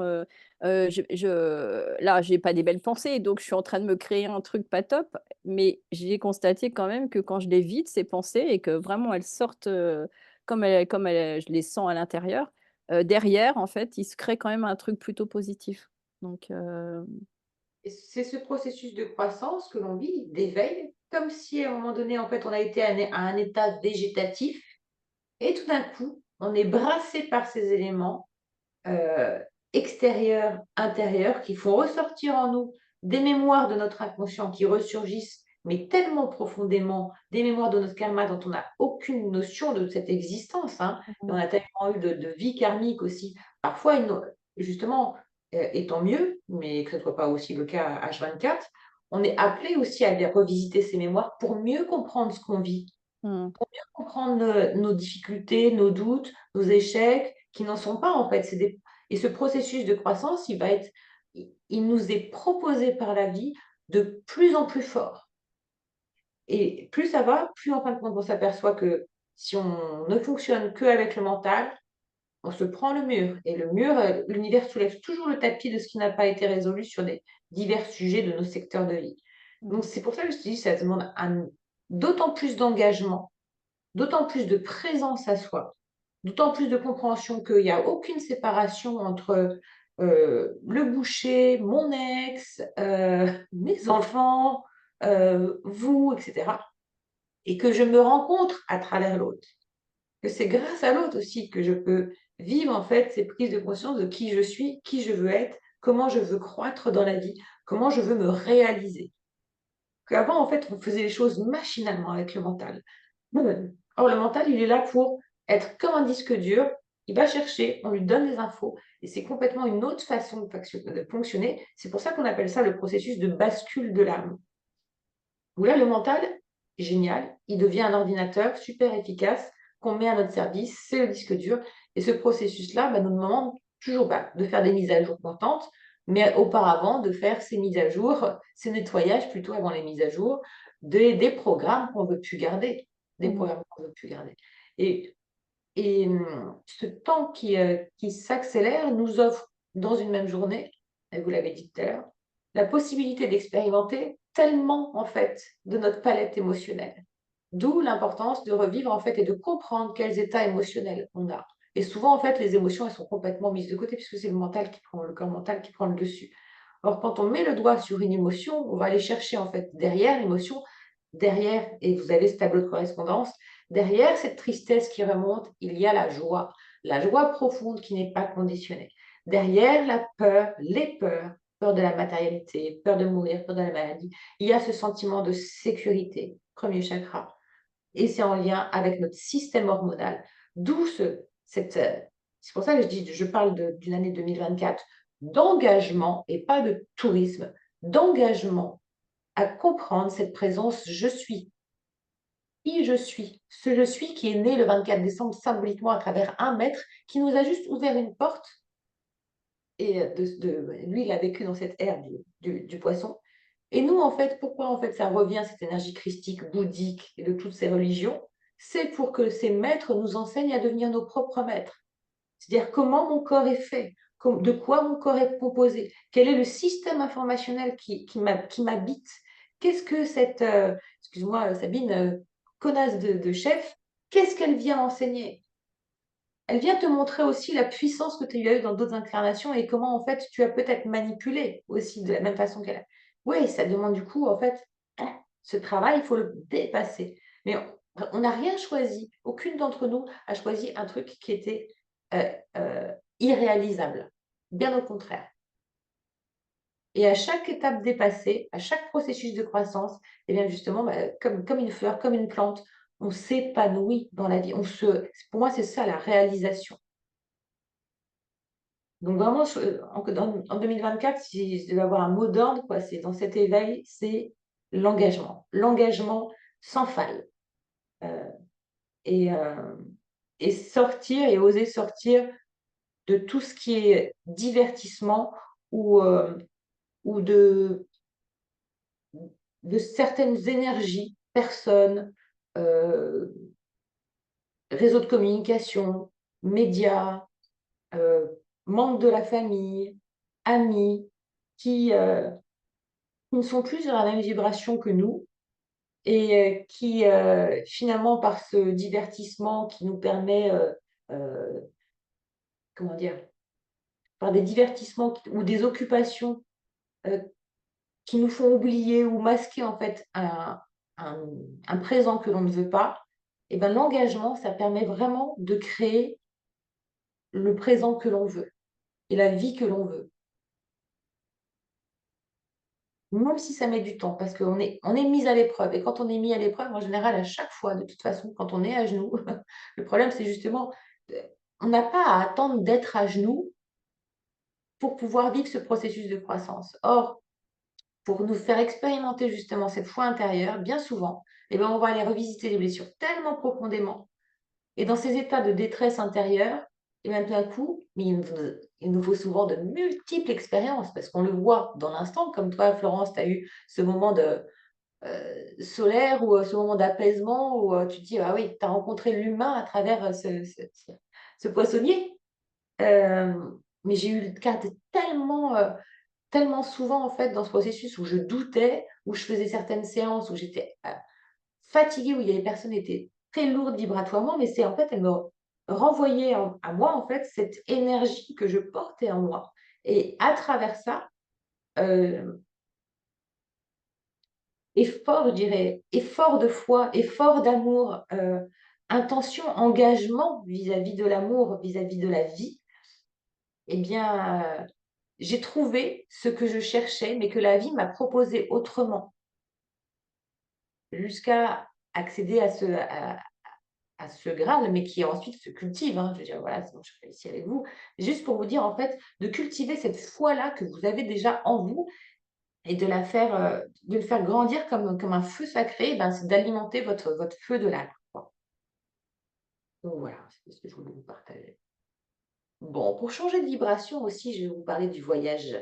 là, j'ai pas des belles pensées, donc je suis en train de me créer un truc pas top. Mais j'ai constaté quand même que quand je les vide, ces pensées, et que vraiment elles sortent je les sens à l'intérieur, derrière, en fait, il se crée quand même un truc plutôt positif. Donc, Et c'est ce processus de croissance que l'on vit, d'éveil, comme si à un moment donné, en fait, on a été à un état végétatif et tout d'un coup, on est brassé par ces éléments euh, extérieurs, intérieurs, qui font ressortir en nous des mémoires de notre inconscient qui ressurgissent, mais tellement profondément, des mémoires de notre karma dont on n'a aucune notion de cette existence. Hein. Et on a tellement eu de vie karmique aussi. Parfois, justement, et tant mieux, mais que ce ne soit pas aussi le cas H24, on est appelé aussi à aller revisiter ces mémoires pour mieux comprendre ce qu'on vit, mmh. comprendre nos difficultés, nos doutes, nos échecs, qui n'en sont pas en fait. Et ce processus de croissance, il nous est proposé par la vie de plus en plus fort. Et plus ça va, plus en fin de compte, on s'aperçoit que si on ne fonctionne qu'avec le mental, on se prend le mur. Et le mur, l'univers soulève toujours le tapis de ce qui n'a pas été résolu sur des divers sujets de nos secteurs de vie. Donc c'est pour ça que je te dis, ça demande d'autant plus d'engagement, d'autant plus de présence à soi, d'autant plus de compréhension qu'il n'y a aucune séparation entre le boucher, mon ex, mes enfants, vous, etc. Et que je me rencontre à travers l'autre. Que c'est grâce à l'autre aussi que je peux vivre en fait ces prises de conscience de qui je suis, qui je veux être, comment je veux croître dans la vie, comment je veux me réaliser. Qu'avant, en fait, on faisait les choses machinalement avec le mental. Or, le mental, il est là pour être comme un disque dur. Il va chercher, on lui donne des infos, et c'est complètement une autre façon de fonctionner. C'est pour ça qu'on appelle ça le processus de bascule de l'âme. Où là, le mental, génial, il devient un ordinateur super efficace qu'on met à notre service, c'est le disque dur. Et ce processus-là nous demande toujours de faire des mises à jour constantes, mais auparavant de faire ces mises à jour, ces nettoyages plutôt avant les mises à jour, des programmes qu'on ne veut plus garder. Des programmes qu'on ne veut plus garder. Et ce temps qui s'accélère nous offre dans une même journée, et vous l'avez dit tout à l'heure, la possibilité d'expérimenter tellement en fait de notre palette émotionnelle. D'où l'importance de revivre en fait et de comprendre quels états émotionnels on a. Et souvent en fait les émotions elles sont complètement mises de côté puisque c'est le corps mental qui prend le dessus. Or quand on met le doigt sur une émotion, on va aller chercher en fait derrière l'émotion, derrière, et vous avez ce tableau de correspondance, derrière cette tristesse qui remonte, il y a la joie profonde qui n'est pas conditionnée. Derrière la peur, les peurs, peur de la matérialité, peur de mourir, peur de la maladie, il y a ce sentiment de sécurité, premier chakra. Et c'est en lien avec notre système hormonal. D'où c'est pour ça que je parle d'une année 2024 d'engagement et pas de tourisme, d'engagement à comprendre cette présence je suis. Qui je suis, ce je suis qui est né le 24 décembre symboliquement à travers un maître qui nous a juste ouvert une porte. Et lui, il a vécu dans cette ère du poisson. Et nous, en fait, pourquoi en fait ça revient, cette énergie christique, bouddhique et de toutes ces religions? C'est pour que ces maîtres nous enseignent à devenir nos propres maîtres. C'est-à-dire comment mon corps est fait, de quoi mon corps est composé, quel est le système informationnel qui m'habite, qu'est-ce que cette, excuse-moi Sabine, connasse de chef, qu'est-ce qu'elle vient enseigner? Elle vient te montrer aussi la puissance que tu as eue dans d'autres incarnations et comment en fait tu as peut-être manipulé aussi de la même façon qu'elle a. Oui, ça demande du coup en fait ce travail, il faut le dépasser. Mais on n'a rien choisi, aucune d'entre nous a choisi un truc qui était irréalisable. Bien au contraire. Et à chaque étape dépassée, à chaque processus de croissance, et bien justement, comme une fleur, comme une plante, on s'épanouit dans la vie. Pour moi, c'est ça la réalisation. Donc vraiment, en 2024, si je devais avoir un mot d'ordre, c'est dans cet éveil, c'est l'engagement. L'engagement sans faille. Et, et sortir et oser sortir de tout ce qui est divertissement ou de certaines énergies personnes, euh, réseaux de communication, médias, membres de la famille, amis, qui ne sont plus sur la même vibration que nous et qui, finalement, par ce divertissement qui nous permet, euh, comment dire, par des divertissements ou des occupations euh, qui nous font oublier ou masquer en fait un, un présent que l'on ne veut pas, et ben l'engagement, ça permet vraiment de créer le présent que l'on veut et la vie que l'on veut. Même si ça met du temps, parce on est mis à l'épreuve. Et quand on est mis à l'épreuve, en général, à chaque fois, de toute façon, quand on est à genoux, le problème, c'est justement, on n'a pas à attendre d'être à genoux pour pouvoir vivre ce processus de croissance. Or, pour nous faire expérimenter justement cette foi intérieure, bien souvent, eh ben, on va aller revisiter les blessures tellement profondément. Et dans ces états de détresse intérieure, et bien tout d'un coup, mais il nous faut souvent de multiples expériences, parce qu'on le voit dans l'instant, comme toi, Florence, tu as eu ce moment de, solaire ou ce moment d'apaisement où tu te dis, ah oui, tu as rencontré l'humain à travers ce poissonnier. Euh, mais j'ai eu le cas de tellement souvent, en fait, dans ce processus où je doutais, où je faisais certaines séances, où j'étais fatiguée, où il y avait des personnes qui étaient très lourdes vibratoirement, mais c'est en fait, elles me renvoyaient à moi, en fait, cette énergie que je portais en moi. Et à travers ça, euh, effort, je dirais, effort de foi, effort d'amour, intention, engagement vis-à-vis de l'amour, vis-à-vis de la vie, eh bien, j'ai trouvé ce que je cherchais, mais que la vie m'a proposé autrement, jusqu'à accéder à ce Graal, mais qui ensuite se cultive. Hein. Je veux dire, voilà, sinon je serais ici avec vous. Juste pour vous dire, en fait, de cultiver cette foi-là que vous avez déjà en vous et de le faire grandir comme un feu sacré, ben, c'est d'alimenter votre feu de l'âme. Quoi. Donc voilà, c'est ce que je voulais vous partager. Bon, pour changer de vibration aussi, je vais vous parler du voyage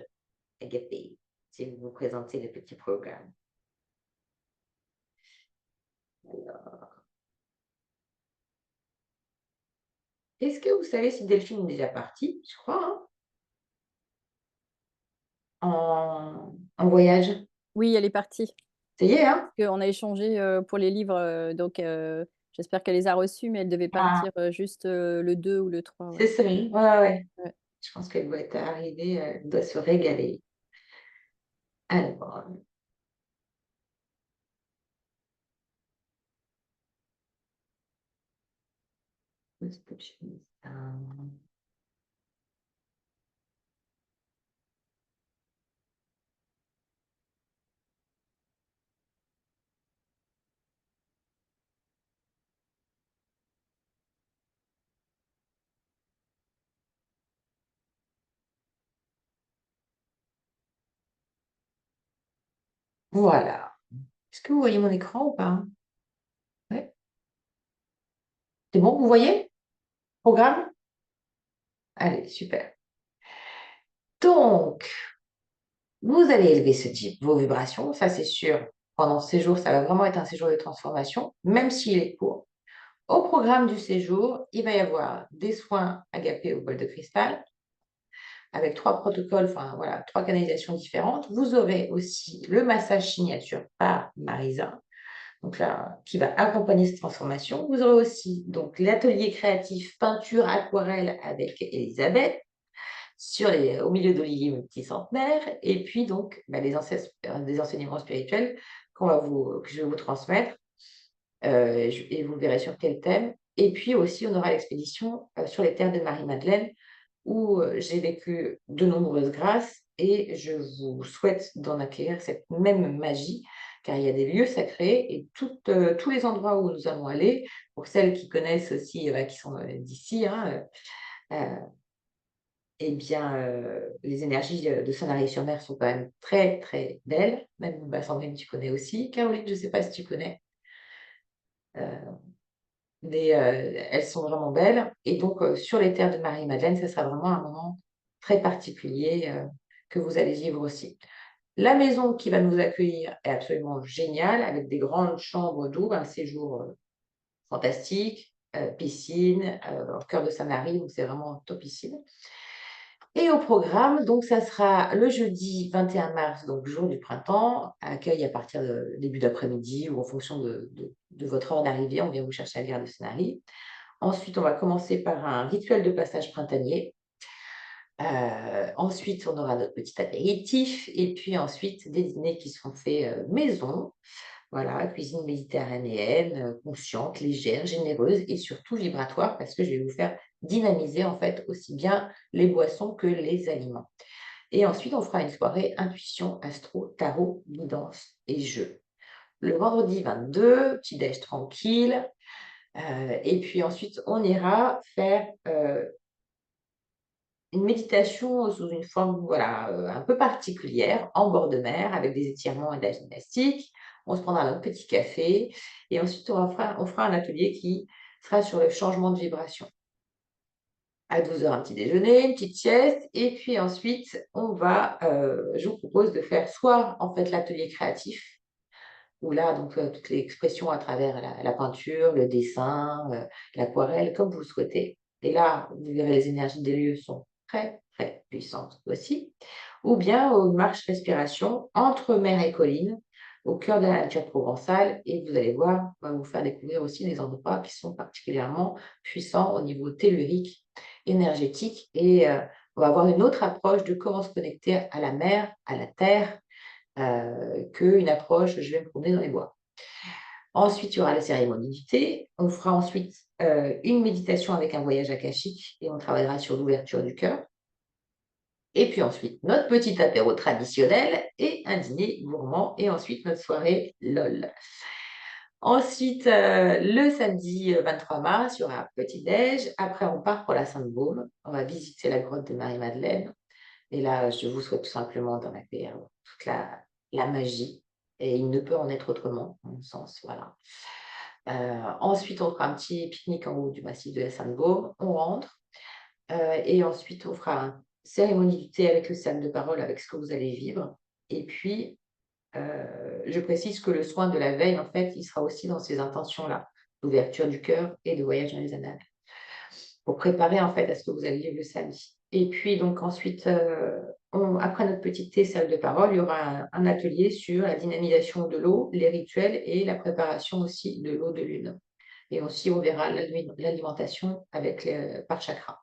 Agapé, si vous vous présentez le petit programme. Alors, est-ce que vous savez si Delphine est déjà partie? Je crois, hein, en voyage. Oui, elle est partie. Ça y est, hein? Parce qu'on a échangé pour les livres, donc j'espère qu'elle les a reçus, mais elle devait Ah, partir juste le 2 ou le 3. c'est Ouais. ça, oui. Ouais, ouais. Ouais. Je pense qu'elle doit être arrivée, elle doit se régaler. Alors, voilà. Est-ce que vous voyez mon écran ou pas? Ouais. C'est bon, vous voyez? Programme? Allez, super. Donc, vous allez élever vos vibrations, ça c'est sûr. Pendant ce séjour, ça va vraiment être un séjour de transformation, même s'il est court. Au programme du séjour, il va y avoir des soins agapés au bol de cristal, avec 3 protocoles, enfin voilà, 3 canalisations différentes. Vous aurez aussi le massage signature par Marisa, donc là, qui va accompagner cette transformation. Vous aurez aussi donc l'atelier créatif peinture aquarelle avec Elisabeth au milieu d'Olivier multicentenaire, et puis donc des enseignements spirituels que je vais vous transmettre, et vous verrez sur quel thème. Et puis aussi, on aura l'expédition sur les terres de Marie-Madeleine, où j'ai vécu de nombreuses grâces, et je vous souhaite d'en acquérir cette même magie, car il y a des lieux sacrés et tous les endroits où nous allons aller, pour celles qui connaissent aussi, qui sont d'ici, hein, euh, eh bien, les énergies de Sanary-sur-Mer sont quand même très, très belles. Même Sandrine, tu connais aussi. Caroline, je ne sais pas si tu connais. Euh, mais elles sont vraiment belles. Et donc, sur les terres de Marie-Madeleine, ce sera vraiment un moment très particulier que vous allez vivre aussi. La maison qui va nous accueillir est absolument géniale, avec des grandes chambres doubles, un séjour fantastique, piscine, au cœur de Sanary, donc c'est vraiment topissime. Et au programme, donc ça sera le jeudi 21 mars, donc jour du printemps, accueil à partir de début d'après-midi ou en fonction de votre heure d'arrivée, on vient vous chercher à la gare de Sanary. Ensuite, on va commencer par un rituel de passage printanier. Ensuite, on aura notre petit apéritif et puis ensuite des dîners qui seront faits maison. Voilà, cuisine méditerranéenne, consciente, légère, généreuse et surtout vibratoire parce que je vais vous faire dynamiser en fait aussi bien les boissons que les aliments. Et ensuite, on fera une soirée intuition, astro, tarot, guidance et jeu. Le vendredi 22, petit déj tranquille. Et puis ensuite, on ira faire une méditation sous une forme voilà, un peu particulière, en bord de mer, avec des étirements et de la gymnastique. On se prendra notre petit café et ensuite on fera un atelier qui sera sur le changement de vibration. À 12 h, un petit déjeuner, une petite sieste, et puis ensuite, je vous propose de faire soit en fait l'atelier créatif, où là, donc, toutes les expressions à travers la peinture, le dessin, l'aquarelle, comme vous le souhaitez. Et là, vous verrez, les énergies des lieux sont très, très puissantes aussi. Ou bien une marche respiration entre mer et colline, au cœur de la nature provençale. Et vous allez voir, on va vous faire découvrir aussi des endroits qui sont particulièrement puissants au niveau tellurique, énergétique. Et on va avoir une autre approche de comment se connecter à la mer, à la terre, qu'une approche, je vais me promener dans les bois. Ensuite, il y aura la cérémonie du thé. On fera ensuite une méditation avec un voyage akashique et on travaillera sur l'ouverture du cœur. Et puis ensuite, notre petit apéro traditionnel et un dîner gourmand. Et ensuite, notre soirée LOL. Ensuite, le samedi 23 mars, il y aura un petit-déj. Après, on part pour la Sainte-Baume. On va visiter la grotte de Marie-Madeleine. Et là, je vous souhaite tout simplement d'en accueillir toute la magie. Et il ne peut en être autrement, à mon sens. Voilà. Ensuite, on fera un petit pique-nique en haut du massif de la Sainte-Baume. On rentre. Et ensuite, on fera une cérémonie du thé avec le cercle de parole, avec ce que vous allez vivre. Et puis, je précise que le soin de la veille, en fait, il sera aussi dans ces intentions-là, d'ouverture du cœur et de voyage dans les annales, pour préparer, en fait, à ce que vous allez vivre le samedi. Et puis, donc, ensuite, après notre petit thé, cercle de parole, il y aura un atelier sur la dynamisation de l'eau, les rituels et la préparation aussi de l'eau de lune. Et aussi, on verra l'alimentation par chakra.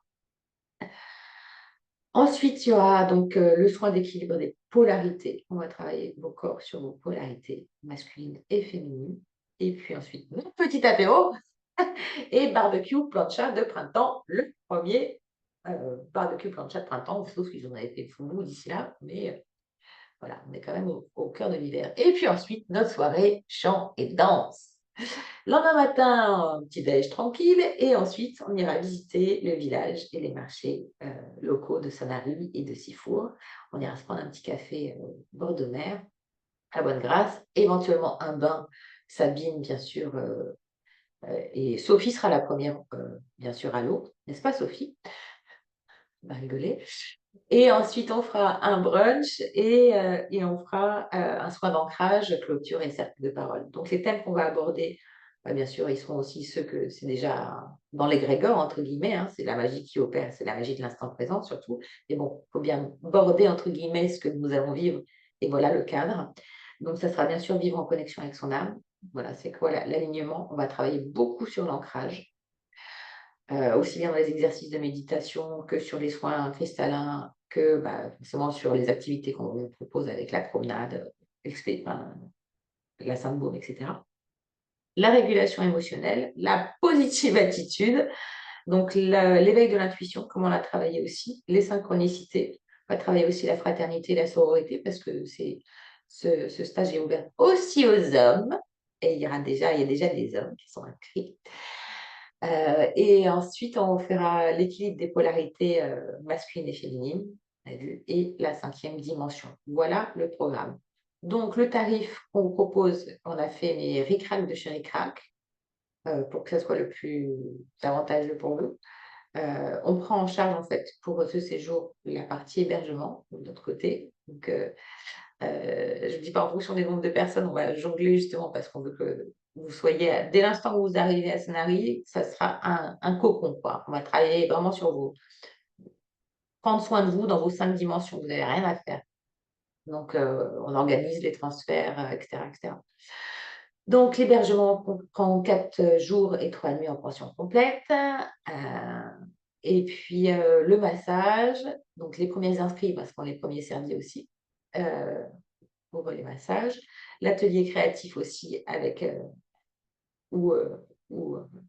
Ensuite, il y aura donc le soin d'équilibre des polarités. On va travailler vos corps sur vos polarités masculines et féminines. Et puis ensuite, notre petit apéro et barbecue plancha de printemps, le premier barbecue plancha de printemps, sauf qu'ils en avaient fait fou d'ici là, mais voilà, on est quand même au cœur de l'hiver. Et puis ensuite, notre soirée chant et danse. Lendemain matin, un petit déj tranquille et ensuite, on ira visiter le village et les marchés locaux de Sanary et de Sifour. On ira se prendre un petit café bord de mer, à Bonne-Grâce, éventuellement un bain, Sabine, bien sûr, et Sophie sera la première, bien sûr, à l'eau. N'est-ce pas, Sophie? On va rigoler. Et ensuite, on fera un brunch et on fera un soin d'ancrage, clôture et cercle de parole. Donc, les thèmes qu'on va aborder, bien sûr, ils seront aussi ceux que c'est déjà dans l'égrégore, entre guillemets. Hein, c'est la magie qui opère, c'est la magie de l'instant présent surtout. Mais bon, il faut bien border, entre guillemets, ce que nous allons vivre. Et voilà le cadre. Donc, ça sera bien sûr vivre en connexion avec son âme. Voilà, c'est quoi l'alignement? On va travailler beaucoup sur l'ancrage. Aussi bien dans les exercices de méditation que sur les soins cristallins, que forcément sur les activités qu'on vous propose avec la promenade, la Sainte-Baume, etc. La régulation émotionnelle, la positive attitude, donc l'éveil de l'intuition, comment la travailler aussi, les synchronicités, on va travailler aussi la fraternité, la sororité, parce que ce stage est ouvert aussi aux hommes, et il y a déjà des hommes qui sont inscrits. Et ensuite, on fera l'équilibre des polarités masculines et féminines, on a vu, et la 5e dimension. Voilà le programme. Donc, le tarif qu'on vous propose, on a fait mes ric-rac de chez ric-rac pour que ça soit le plus avantageux pour vous. On prend en charge, en fait, pour ce séjour, la partie hébergement de notre côté. Donc, Je ne dis pas en fonction des nombres de personnes, on va jongler justement parce qu'on veut que vous soyez, dès l'instant où vous arrivez à Sanary, ça sera un cocon, quoi. On va travailler vraiment sur vous, prendre soin de vous dans vos 5 dimensions. Vous n'avez rien à faire. Donc, on organise les transferts, etc., etc. Donc, l'hébergement comprend 4 jours et 3 nuits en pension complète. Et puis, le massage. Donc, les premiers inscrits, parce qu'on est les premiers servis aussi, pour les massages. L'atelier créatif aussi, avec ou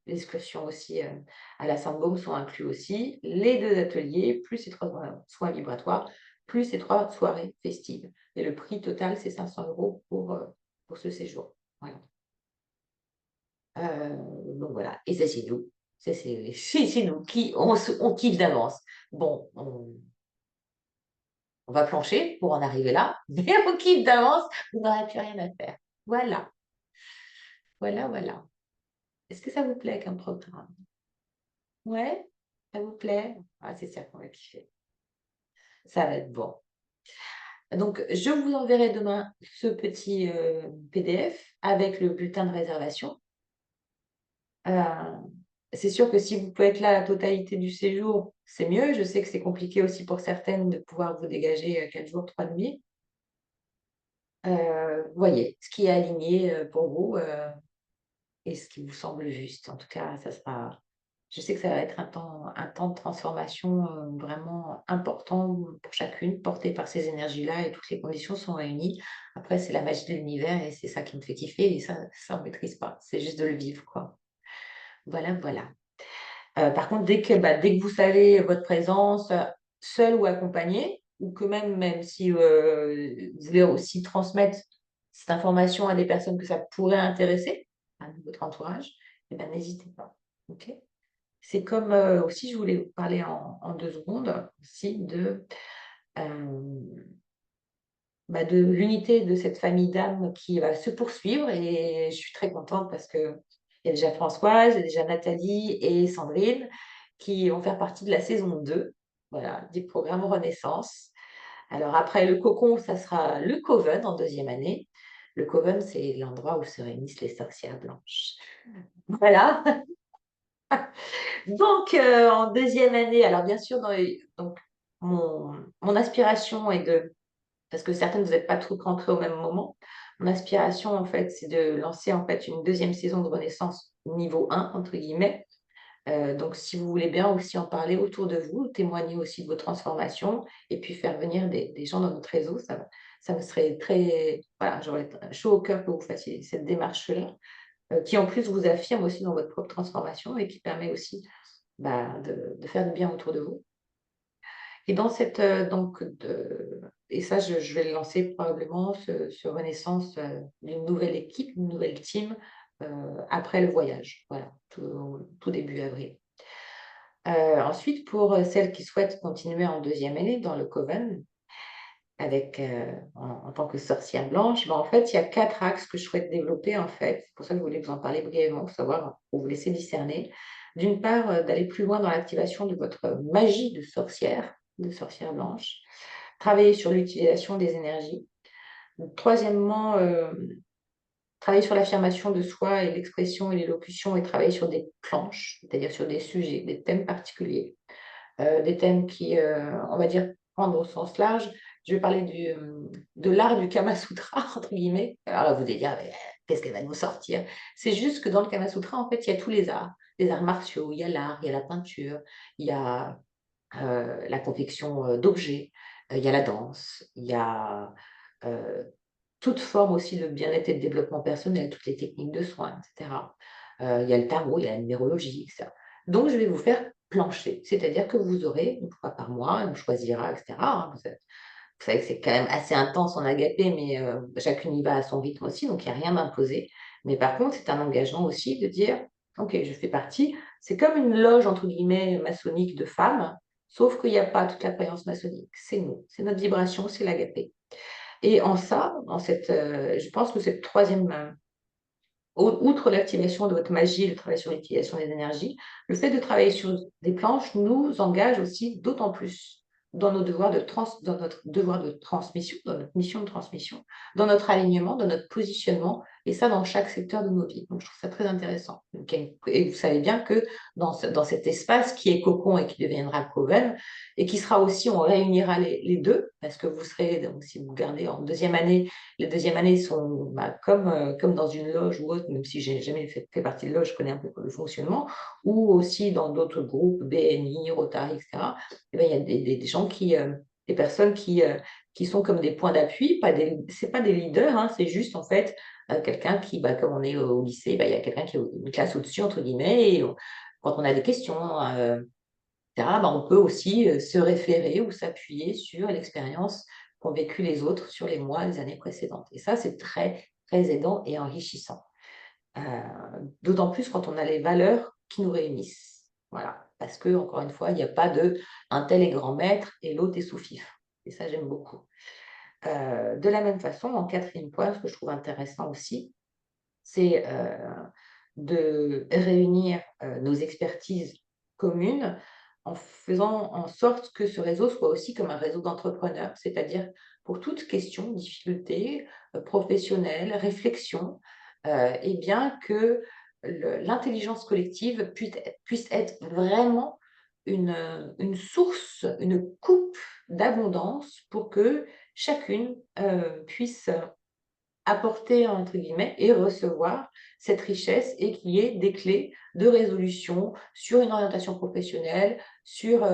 l'excursion aussi à la Sainte-Baume sont inclus aussi. Les 2 ateliers, plus ces 3 soins vibratoires, plus ces 3 soirées festives. Et le prix total, c'est 500 € pour ce séjour. Voilà. Donc voilà, et ça c'est nous. Ça, c'est nous qui on kiffe d'avance. Bon, on va plancher pour en arriver là, mais on kiffe d'avance, vous n'aurez plus rien à faire. Voilà, voilà, voilà. Est-ce que ça vous plaît comme programme? Ouais, ça vous plaît? Ah, c'est sûr qu'on va kiffer. Ça va être bon. Donc, je vous enverrai demain ce petit PDF avec le bulletin de réservation. C'est sûr que si vous pouvez être là la totalité du séjour, c'est mieux. Je sais que c'est compliqué aussi pour certaines de pouvoir vous dégager 4 jours, 3 nuits. Voyez ce qui est aligné pour vous et ce qui vous semble juste. En tout cas, ça sera. Je sais que ça va être un temps de transformation vraiment important pour chacune, porté par ces énergies-là et toutes les conditions sont réunies. Après, c'est la magie de l'univers et c'est ça qui me fait kiffer et ça on ne maîtrise pas. C'est juste de le vivre, quoi. Voilà, voilà. Par contre, dès que vous savez votre présence, seule ou accompagnée, ou que même si vous voulez aussi transmettre cette information à des personnes que ça pourrait intéresser, à votre entourage, eh ben, n'hésitez pas. Ok. C'est comme aussi, je voulais vous parler en 2 secondes aussi de l'unité de cette famille d'âmes qui va se poursuivre et je suis très contente parce que il y a déjà Françoise, il y a déjà Nathalie et Sandrine qui vont faire partie de la saison 2, voilà, du programme Renaissance. Alors après le cocon, ça sera le Coven en 2e année. Le Coven, c'est l'endroit où se réunissent les sorcières blanches. Voilà. Donc, en 2e année, alors bien sûr, donc, mon aspiration est parce que certaines, vous n'êtes pas toutes rentrées au même moment, mon aspiration, en fait, c'est de lancer, en fait, une 2e saison de Renaissance niveau 1, entre guillemets. Donc, si vous voulez bien aussi en parler autour de vous, témoigner aussi de vos transformations et puis faire venir des gens dans notre réseau, ça me serait très. Voilà, j'aurais chaud au cœur que vous fassiez cette démarche-là, qui en plus vous affirme aussi dans votre propre transformation et qui permet aussi de faire du bien autour de vous. Et dans cette et ça, je vais le lancer probablement sur Renaissance d'une nouvelle équipe, une nouvelle team après le voyage, voilà, tout début avril. Ensuite, pour celles qui souhaitent continuer en 2e année dans le Coven, avec en tant que sorcière blanche, en fait, il y a 4 axes que je souhaite développer en fait. C'est pour ça que je voulais vous en parler brièvement, pour savoir, pour vous laisser discerner. D'une part, d'aller plus loin dans l'activation de votre magie de sorcière blanche, travailler sur l'utilisation des énergies. Donc, troisièmement, travailler sur l'affirmation de soi et l'expression et l'élocution et travailler sur des planches, c'est-à-dire sur des sujets, des thèmes particuliers, des thèmes qui, on va dire, prendre au sens large. Je vais parler de l'art du Kama Sutra, entre guillemets. Alors là, vous allez dire, mais, qu'est-ce qu'elle va nous sortir? C'est juste que dans le Kama Sutra, en fait, il y a tous les arts martiaux, il y a l'art, il y a la peinture, il y a la confection d'objets, il y a la danse, il y a toute forme aussi de bien-être et de développement personnel, toutes les techniques de soins, etc. Il y a le tarot, il y a la numérologie, etc. Donc, je vais vous faire plancher, c'est-à-dire que vous aurez une fois par mois, on choisira, etc. Vous savez que c'est quand même assez intense en agapé, mais chacune y va à son rythme aussi, donc il n'y a rien d'imposé. Mais par contre, c'est un engagement aussi de dire, OK, je fais partie. C'est comme une loge, entre guillemets, maçonnique de femmes, sauf qu'il n'y a pas toute la croyance maçonnique. C'est nous, c'est notre vibration, c'est l'agapé. Et en ça, je pense que cette troisième, outre l'activation de votre magie, le travail sur l'utilisation des énergies, le fait de travailler sur des planches nous engage aussi d'autant plus dans nos devoirs dans notre devoir de transmission, dans notre mission de transmission, dans notre alignement, dans notre positionnement, et ça dans chaque secteur de nos vies. Donc, je trouve ça très intéressant. Donc, et vous savez bien que dans cet espace qui est cocon et qui deviendra coven, et qui sera aussi, on réunira les deux, parce que vous serez, donc si vous gardez en deuxième année, les deuxièmes années sont comme dans une loge ou autre, même si j'ai jamais fait partie de loge, je connais un peu le fonctionnement, ou aussi dans d'autres groupes, BNI, Rotary, etc. Eh ben, il y a des gens des personnes qui sont comme des points d'appui, c'est pas des leaders, hein, c'est juste en fait quelqu'un qui, comme on est au lycée, il y a quelqu'un qui est une classe au-dessus, entre guillemets, et quand on a des questions, etc., on peut aussi se référer ou s'appuyer sur l'expérience qu'ont vécu les autres sur les mois, les années précédentes. Et ça, c'est très, très aidant et enrichissant. Euh, D'autant plus quand on a les valeurs qui nous réunissent. Voilà. Parce que, encore une fois, il n'y a pas de un tel est grand maître et l'autre est sous-fifre. Et ça, j'aime beaucoup. De la même façon, en quatrième point, ce que je trouve intéressant aussi, c'est de réunir nos expertises communes en faisant en sorte que ce réseau soit aussi comme un réseau d'entrepreneurs, c'est-à-dire pour toute question, difficulté professionnelle, réflexion, et bien que l'intelligence collective puisse être vraiment une source, une coupe d'abondance pour que chacune puisse apporter, entre guillemets, et recevoir cette richesse et qu'il y ait des clés de résolution sur une orientation professionnelle, sur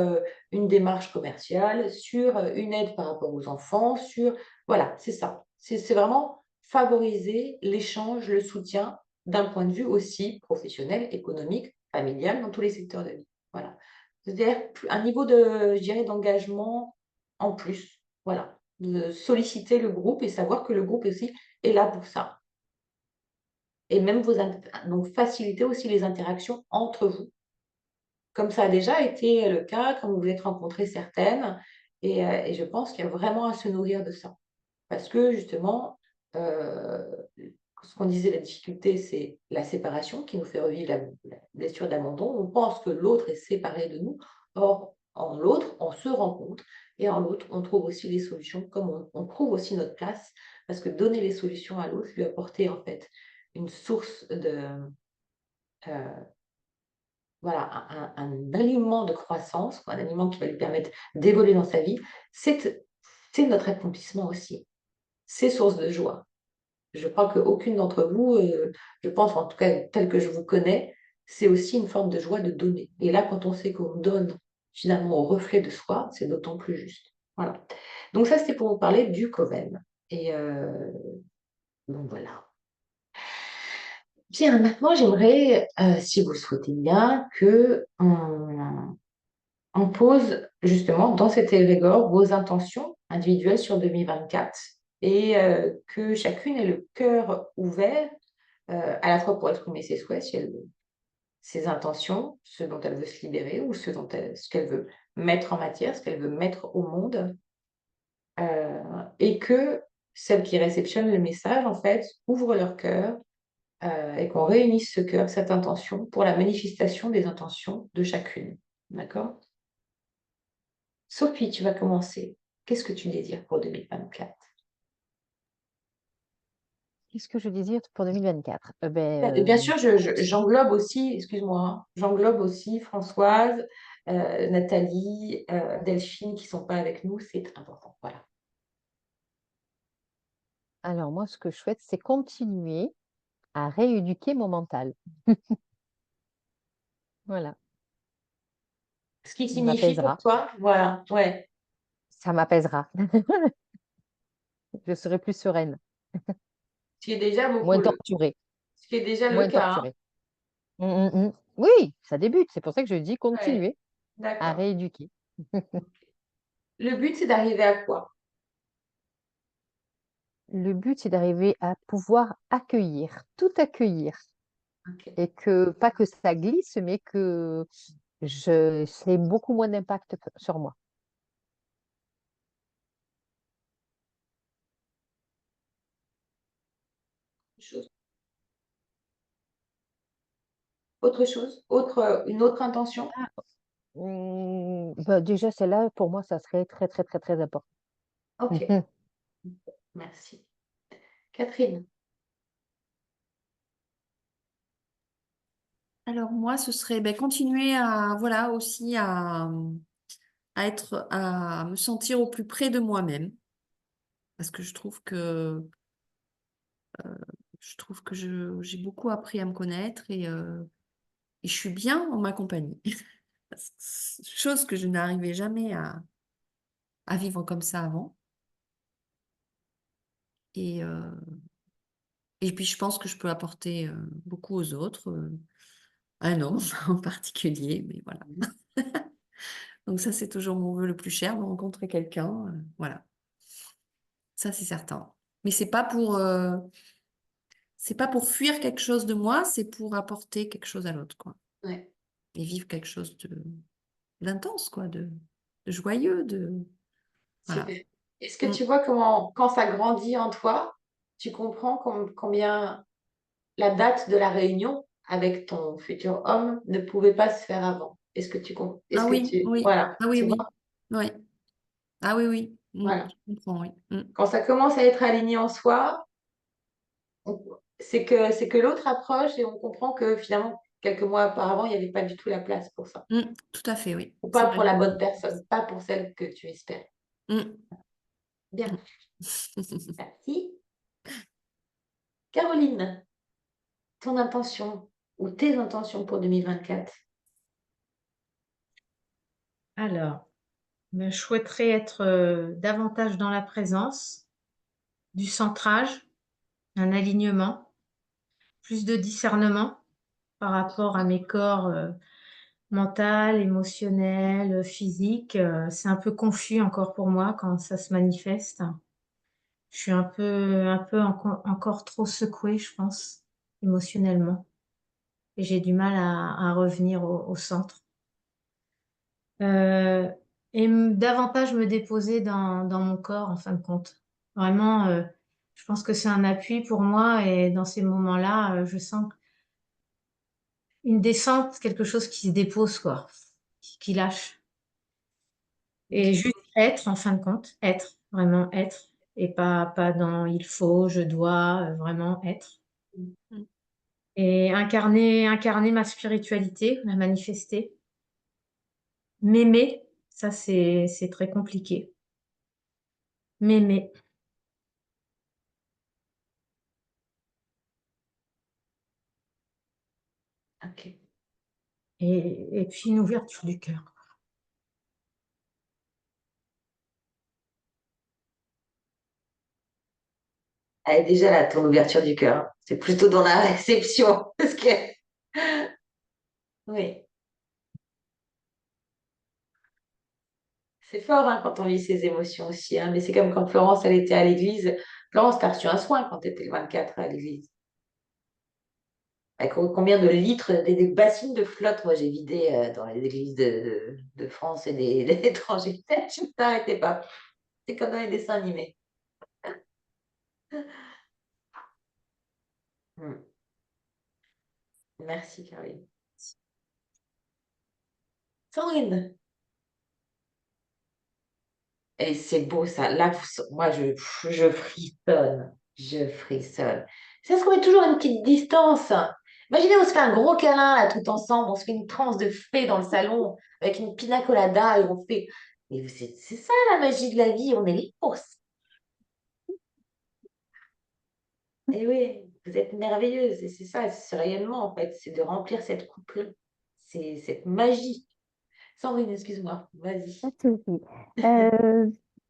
une démarche commerciale, sur une aide par rapport aux enfants, sur... Voilà, c'est ça. C'est vraiment favoriser l'échange, le soutien d'un point de vue aussi professionnel, économique, familial, dans tous les secteurs de vie. Voilà. C'est-à-dire un niveau de, je dirais, d'engagement en plus. Voilà. De solliciter le groupe et savoir que le groupe aussi est là pour ça. Et même donc faciliter aussi les interactions entre vous. Comme ça a déjà été le cas, comme vous êtes rencontrés certaines, et je pense qu'il y a vraiment à se nourrir de ça. Parce que justement, euh, ce qu'on disait, la difficulté, c'est la séparation qui nous fait revivre la blessure d'abandon. On pense que l'autre est séparé de nous. Or, en l'autre, on se rencontre et en l'autre, on trouve aussi les solutions, comme on trouve aussi notre place. Parce que donner les solutions à l'autre, lui apporter en fait une source euh, voilà, un alignement de croissance, un alignement qui va lui permettre d'évoluer dans sa vie, c'est notre accomplissement aussi. C'est source de joie. Je crois qu'aucune d'entre vous, je pense en tout cas tel que je vous connais, c'est aussi une forme de joie de donner. Et là, quand on sait qu'on donne finalement au reflet de soi, c'est d'autant plus juste. Voilà. Donc ça, c'était pour vous parler du Coven. Et donc voilà. Bien, maintenant, j'aimerais, si vous le souhaitez bien, que on pose justement dans cet égrégore vos intentions individuelles sur 2024 et que chacune ait le cœur ouvert à la fois pour exprimer ses souhaits, si elle veut, ses intentions, ce dont elle veut se libérer ou ce qu'elle veut mettre en matière, ce qu'elle veut mettre au monde, et que celles qui réceptionnent le message, en fait, ouvrent leur cœur et qu'on réunisse ce cœur, cette intention, pour la manifestation des intentions de chacune. D'accord? Sophie, tu vas commencer. Qu'est-ce que tu désires pour 2024? Qu'est-ce que je désire pour 2024? Et bien sûr, j'englobe aussi, excuse-moi, hein, j'englobe aussi Françoise, Nathalie, Delphine qui ne sont pas avec nous, c'est important. Voilà. Alors moi, ce que je souhaite, c'est continuer à rééduquer mon mental. Voilà, Ce qui il signifie pour m'apaisera. toi, voilà, ouais, Ça m'apaisera. Je serai plus sereine, ce qui est déjà beaucoup moins torturée, ce qui est déjà le moins cas, hein. torturée. Oui, ça débute. C'est pour ça que je dis Ouais, continuer à d'accord. rééduquer. Le but, c'est d'arriver à quoi? Le but, c'est d'arriver à pouvoir accueillir, tout accueillir. Ok. Et que, pas que ça glisse, mais que c'est beaucoup moins d'impact sur moi. Chose. Autre chose? Une autre intention? Bah, déjà, celle-là, pour moi, ça serait très, très, très, très important. Ok, Mhm. merci. Catherine. Alors moi, ce serait ben, continuer à, voilà, aussi à me sentir au plus près de moi-même. Parce que je trouve que j'ai beaucoup appris à me connaître et je suis bien en ma compagnie. Chose que je n'arrivais jamais à vivre comme ça avant. Et, euh, et puis je pense que je peux apporter beaucoup aux autres, à un homme en particulier, mais voilà. Donc ça, c'est toujours mon vœu le plus cher, de rencontrer quelqu'un. Voilà, ça c'est certain. Mais c'est pas pour fuir quelque chose de moi, c'est pour apporter quelque chose à l'autre, quoi. Ouais, Et vivre quelque chose d'intense, quoi, de joyeux, voilà. super. Est-ce que Mm. tu vois comment, quand ça grandit en toi, tu comprends combien la date de la réunion avec ton futur homme ne pouvait pas se faire avant? Est-ce que tu comprends? Est-ce Ah que oui, tu... oui, Voilà, ah oui, tu vois? oui, oui. Ah oui, oui. Voilà. Je comprends, oui. Quand ça commence à être aligné en soi, c'est que l'autre approche et on comprend que finalement, quelques mois auparavant, il n'y avait pas du tout la place pour ça. Tout à fait, oui. Ou C'est pas vrai. pour la bonne personne, pas pour celle que tu espères. Mm. Bien, merci. Caroline, ton intention ou tes intentions pour 2024? Alors, je souhaiterais être davantage dans la présence, du centrage, un alignement, plus de discernement par rapport à mes corps mental, émotionnel, physique. C'est un peu confus encore pour moi quand ça se manifeste. Je suis encore trop secouée, je pense, émotionnellement. Et j'ai du mal à revenir au centre. Euh, davantage me déposer dans mon corps, en fin de compte. Vraiment, je pense que c'est un appui pour moi et dans ces moments-là, je sens une descente, quelque chose qui se dépose, quoi, qui lâche. Et juste être, en fin de compte, être, vraiment être, et pas dans il faut, je dois, vraiment être. Mm. Et incarner ma spiritualité, la manifester. M'aimer, ça c'est très compliqué. M'aimer. Ok. Et puis une ouverture du cœur. Elle est déjà là, ton ouverture du cœur. C'est plutôt dans la réception. Parce que... Oui, c'est fort hein, quand on vit ses émotions aussi. Hein. Mais c'est comme quand Florence, elle était à l'église. Florence, t'as reçu un soin quand tu étais le 24 à l'église. Avec combien de litres, des bassines de flotte, moi j'ai vidé dans les églises de France et des étrangers. Je ne t'arrêtais pas. C'est comme dans les dessins animés. Hmm. Merci, Caroline. Sandrine. Et c'est beau ça. Là, moi, je frissonne. Je frissonne. C'est parce qu'on met toujours une petite distance. Imaginez, on se fait un gros câlin là tout ensemble. On se fait une transe de fée dans le salon avec une pina colada et on fait. Mais c'est ça la magie de la vie. On est là pour ça. Et oui, vous êtes merveilleuse. Et c'est ça, c'est ce rayonnement en fait. C'est de remplir cette coupe-là. C'est cette magie. Sandrine, excuse-moi. Vas-y. Pas de souci.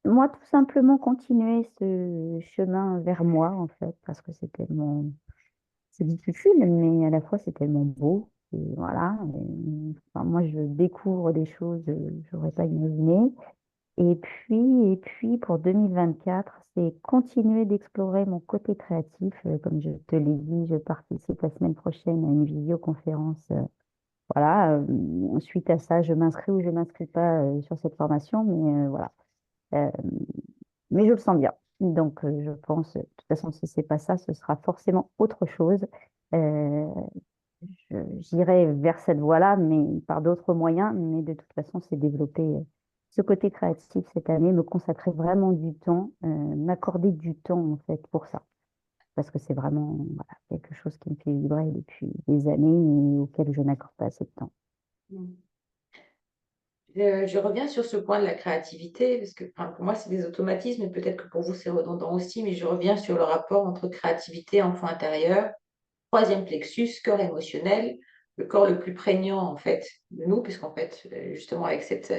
Moi, tout simplement continuer ce chemin vers moi, en fait, parce que c'est difficile, mais à la fois c'est tellement beau. Et voilà. Enfin, moi, je découvre des choses que je n'aurais pas imaginées. Et puis, pour 2024, c'est continuer d'explorer mon côté créatif. Comme je te l'ai dit, je participe la semaine prochaine à une visioconférence. Voilà. Suite à ça, je m'inscris ou je m'inscris pas sur cette formation, mais voilà. Euh, mais je le sens bien. Donc, je pense, de toute façon, si c'est pas ça, ce sera forcément autre chose. Euh, j'irai vers cette voie-là, mais par d'autres moyens. Mais de toute façon, c'est développer ce côté créatif cette année, me consacrer vraiment du temps, m'accorder du temps en fait pour ça. Parce que c'est vraiment voilà, quelque chose qui me fait vibrer depuis des années et auquel je n'accorde pas assez de temps. Je reviens sur ce point de la créativité, parce que enfin, pour moi, c'est des automatismes, et peut-être que pour vous, c'est redondant aussi, mais je reviens sur le rapport entre créativité, enfant intérieur, troisième plexus, corps émotionnel, le corps le plus prégnant, en fait, de nous, puisqu'en fait, justement, avec cette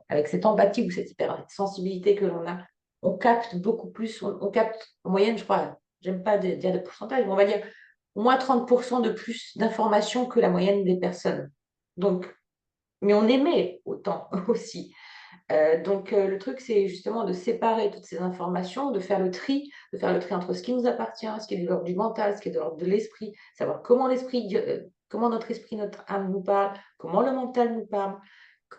avec cette empathie ou cette hypersensibilité que l'on a, on capte beaucoup plus, on capte en moyenne, je crois, j'aime pas dire de pourcentage, mais on va dire au moins 30% de plus d'informations que la moyenne des personnes. Donc, mais on aimait autant aussi. Donc, le truc, c'est justement de séparer toutes ces informations, de faire le tri entre ce qui nous appartient, ce qui est de l'ordre du mental, ce qui est de l'ordre de l'esprit, savoir comment notre esprit, notre âme nous parle, comment le mental nous parle,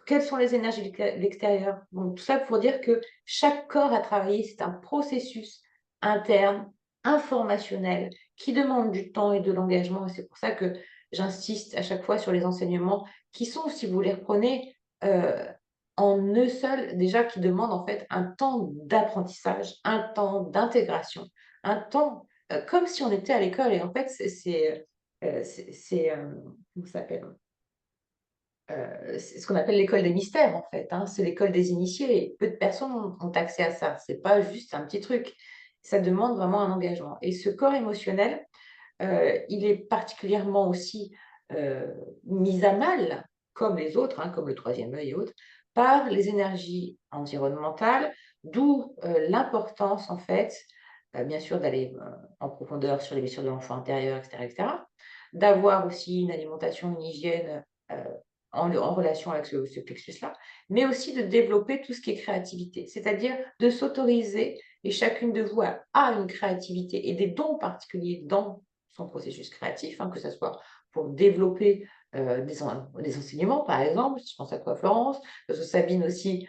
quelles sont les énergies de l'extérieur. Donc, tout ça pour dire que chaque corps à travailler, c'est un processus interne, informationnel, qui demande du temps et de l'engagement. Et c'est pour ça que j'insiste à chaque fois sur les enseignements qui sont, si vous les reprenez, en eux seuls, déjà qui demandent en fait un temps d'apprentissage, un temps d'intégration, un temps comme si on était à l'école. Et en fait, comment ça s'appelle? C'est ce qu'on appelle l'école des mystères, en fait. Hein. C'est l'école des initiés. Et peu de personnes ont accès à ça. C'est pas juste un petit truc. Ça demande vraiment un engagement. Et ce corps émotionnel, il est particulièrement aussi mis à mal, comme les autres, hein, comme le troisième œil et autres, par les énergies environnementales, d'où l'importance, en fait, bien sûr, d'aller en profondeur sur les blessures de l'enfant intérieur, etc., etc., d'avoir aussi une alimentation, une hygiène en relation avec ce plexus-là, mais aussi de développer tout ce qui est créativité, c'est-à-dire de s'autoriser, et chacune de vous a une créativité et des dons particuliers dans son processus créatif, hein, que ce soit pour développer des enseignements, par exemple, je pense à toi, Florence, que ce soit Sabine aussi,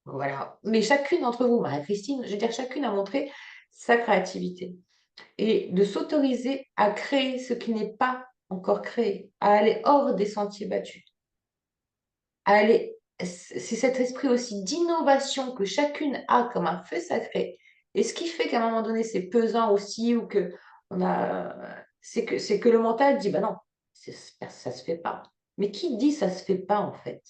voilà. Mais chacune d'entre vous, Marie-Christine, je veux dire, chacune a montré sa créativité et de s'autoriser à créer ce qui n'est pas encore créé, à aller hors des sentiers battus, à aller. C'est cet esprit aussi d'innovation que chacune a comme un feu sacré. Et ce qui fait qu'à un moment donné, c'est pesant aussi, ou que c'est que le mental dit, bah non, ça se fait pas. Mais qui dit ça se fait pas en fait?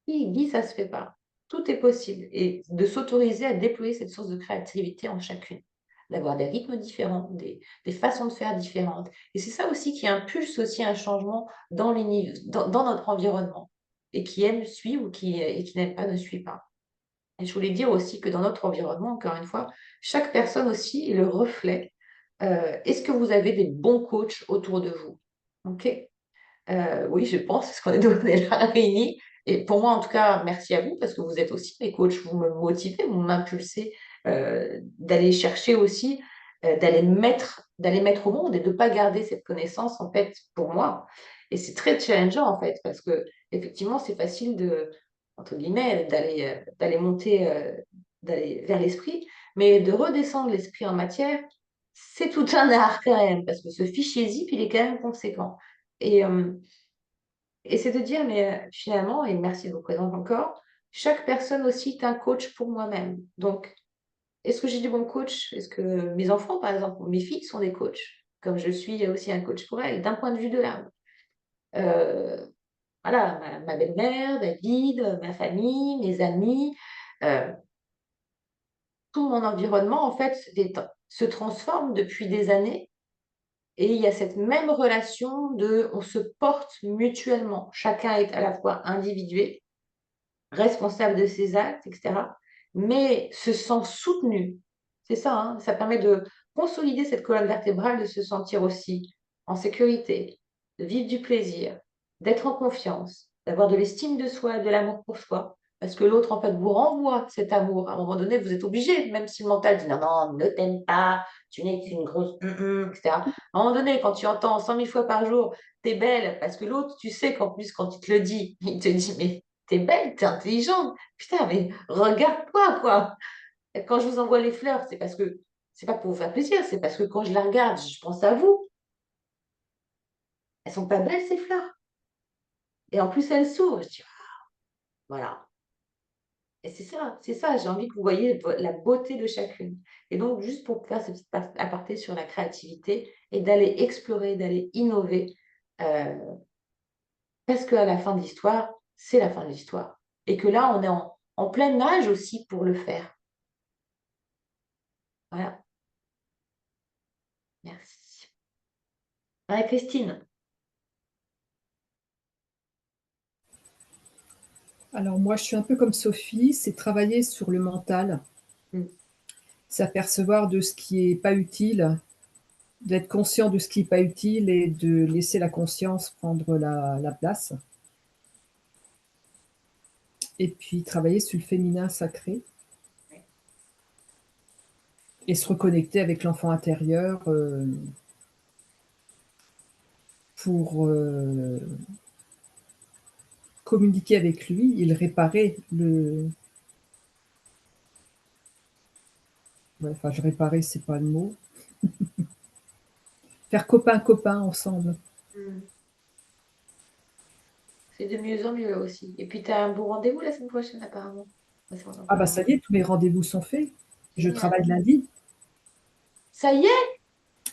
Qui dit ça se fait pas? Tout est possible. Et de s'autoriser à déployer cette source de créativité en chacune, d'avoir des rythmes différents, des façons de faire différentes. Et c'est ça aussi qui impulse aussi un changement dans notre environnement. Et qui aime suit ou et qui n'aime pas ne suit pas. Et je voulais dire aussi que dans notre environnement, encore une fois, chaque personne aussi est le reflet. Est-ce que vous avez des bons coachs autour de vous? OK? Oui, je pense, parce qu'on est là réunis. Et pour moi, en tout cas, merci à vous, parce que vous êtes aussi mes coachs, vous me motivez, vous m'impulsez d'aller chercher aussi, d'aller mettre au monde et de ne pas garder cette connaissance, en fait, pour moi. Et c'est très challengeant, en fait, parce que effectivement, c'est facile entre guillemets, d'aller monter, d'aller vers l'esprit, mais de redescendre l'esprit en matière, c'est tout un art quand même, parce que ce fichier zip, il est quand même conséquent. Et, c'est de dire, mais finalement, et merci de vous présenter encore, chaque personne aussi est un coach pour moi-même. Donc, est-ce que j'ai du bon coach? Est-ce que mes enfants, par exemple, mes filles sont des coachs, comme je suis aussi un coach pour elles, d'un point de vue de l'âme? Euh, voilà, ma belle-mère, David, ma famille, mes amis, euh, tout mon environnement, en fait, se transforme depuis des années. Et il y a cette même relation on se porte mutuellement. Chacun est à la fois individué, responsable de ses actes, etc., mais se sent soutenu. C'est ça, hein, ça permet de consolider cette colonne vertébrale, de se sentir aussi en sécurité, de vivre du plaisir, d'être en confiance, d'avoir de l'estime de soi et de l'amour pour soi. Parce que l'autre, en fait, vous renvoie cet amour. À un moment donné, vous êtes obligé, même si le mental dit non, non, ne t'aime pas, tu n'es qu'une grosse, etc. À un moment donné, quand tu entends 100 000 fois par jour, t'es belle, parce que l'autre, tu sais qu'en plus, quand il te le dit, il te dit, mais t'es belle, t'es intelligente. Putain, mais regarde-toi, quoi. Quand je vous envoie les fleurs, c'est parce que c'est pas pour vous faire plaisir, c'est parce que quand je la regarde, je pense à vous. Elles sont pas belles, ces fleurs. Et en plus, elles s'ouvrent. Je dis, voilà. Et c'est ça, j'ai envie que vous voyez la beauté de chacune. Et donc, juste pour faire ce petit aparté sur la créativité et d'aller explorer, d'aller innover, euh, parce qu'à la fin de l'histoire, c'est la fin de l'histoire. Et que là, on est en plein âge aussi pour le faire. Voilà, merci. Marie-Christine. Alors moi, je suis un peu comme Sophie, c'est travailler sur le mental, Mm. s'apercevoir de ce qui est pas utile, d'être conscient de ce qui est pas utile et de laisser la conscience prendre la place. Et puis travailler sur le féminin sacré et se reconnecter avec l'enfant intérieur pour communiquer avec lui et le réparer. Ouais, enfin, je réparer, c'est pas le mot. Faire copain-copain ensemble. Mm. C'est de mieux en mieux aussi. Et puis, tu as un beau rendez-vous la semaine prochaine, apparemment. On en Ah bah ça parlera. y est, tous mes rendez-vous sont faits. Je Génial. travaille lundi. Ça y est?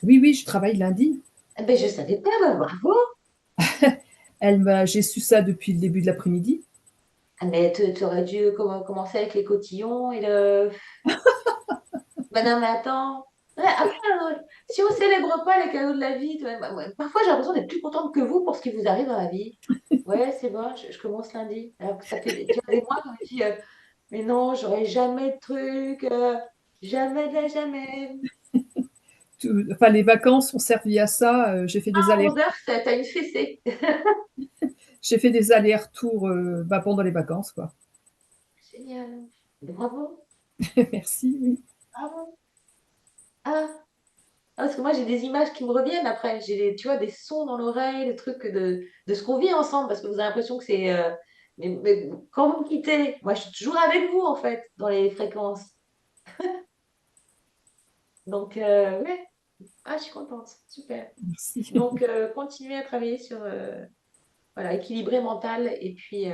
Oui, oui, je travaille lundi. Eh ben, je savais pas, bah, bravo. J'ai su ça depuis le début de l'après-midi. Ah, mais tu aurais dû commencer avec les cotillons et le. Ben non, mais attends. Ouais, après, si on célèbre pas les cadeaux de la vie, ouais, parfois j'ai l'impression d'être plus contente que vous pour ce qui vous arrive dans la vie. Ouais, c'est bon, je commence lundi. Alors que ça fait tu vois, des mois que je me dis, mais non, j'aurai jamais de truc, jamais de la jamais. Enfin, les vacances ont servi à ça. Ah, 11 heures, t'as une fessée. J'ai fait des allers-retours bah, pendant les vacances, quoi. Génial. Bravo, Merci, oui. bravo. Ah, parce que moi, j'ai des images qui me reviennent après. Tu vois, des sons dans l'oreille, des trucs de ce qu'on vit ensemble, parce que vous avez l'impression que c'est. Mais quand vous me quittez, moi, je suis toujours avec vous, en fait, dans les fréquences. Donc, ouais, ah, je suis contente. Super. Merci. Donc, continuez à travailler sur voilà, équilibrer mental et puis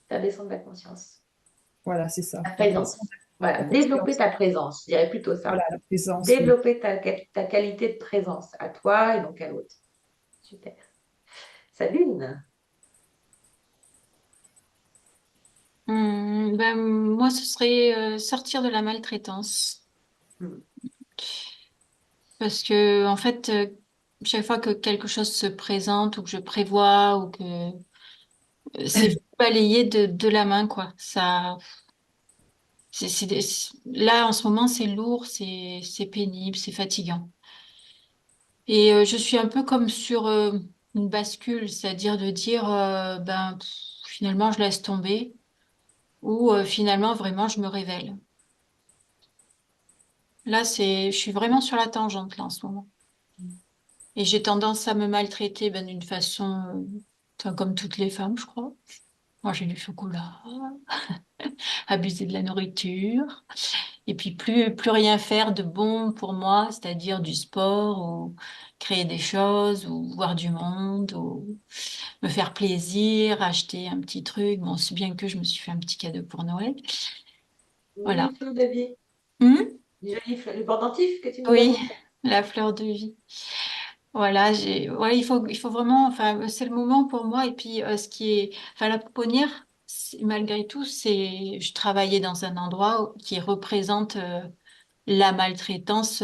faire descendre la conscience. Voilà, c'est ça. Ta Faire descendre présence. Voilà, la développer conscience. ta présence, je dirais plutôt ça. Voilà, la présence, oui. Développer ta qualité de présence à toi et donc à l'autre. Super. Sabine. Ben, moi, ce serait sortir de la maltraitance. Hmm. Parce que, en fait, chaque fois que quelque chose se présente ou que je prévois ou que c'est balayé de la main, quoi. Ça, là, en ce moment, c'est lourd, c'est pénible, c'est fatigant. Et je suis un peu comme sur une bascule, c'est-à-dire de dire, ben, finalement, je laisse tomber ou finalement, vraiment, je me révèle. Là, je suis vraiment sur la tangente, là, en ce moment. Et j'ai tendance à me maltraiter ben, d'une façon, enfin, comme toutes les femmes, je crois. Manger du chocolat, abuser de la nourriture, et puis plus rien faire de bon pour moi, c'est-à-dire du sport, ou créer des choses, ou voir du monde, ou me faire plaisir, acheter un petit truc. Bon, c'est bien que je me suis fait un petit cadeau pour Noël. Voilà. Jolie fleur de vie. Hmm. Jolie fleur. Le pendentif que tu nous as Oui, montré. la fleur de vie. Voilà, il faut vraiment, enfin, c'est le moment pour moi. Et puis, enfin, la pouponnière, malgré tout, je travaillais dans un endroit qui représente la maltraitance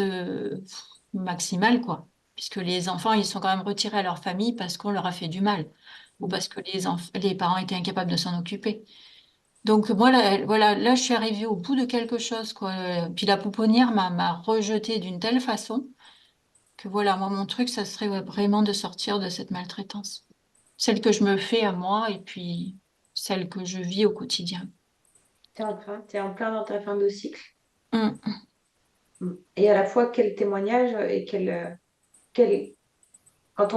maximale, quoi. Puisque les enfants, ils sont quand même retirés à leur famille parce qu'on leur a fait du mal ou parce que les parents étaient incapables de s'en occuper. Donc, moi, voilà, là, je suis arrivée au bout de quelque chose, quoi. Puis la pouponnière m'a rejetée d'une telle façon que voilà, moi, mon truc, ça serait ouais, vraiment de sortir de cette maltraitance. Celle que je me fais à moi et puis celle que je vis au quotidien. T'es en plein dans ta fin de cycle. Mm. Hmm. Et à la fois, quel témoignage et quel, quand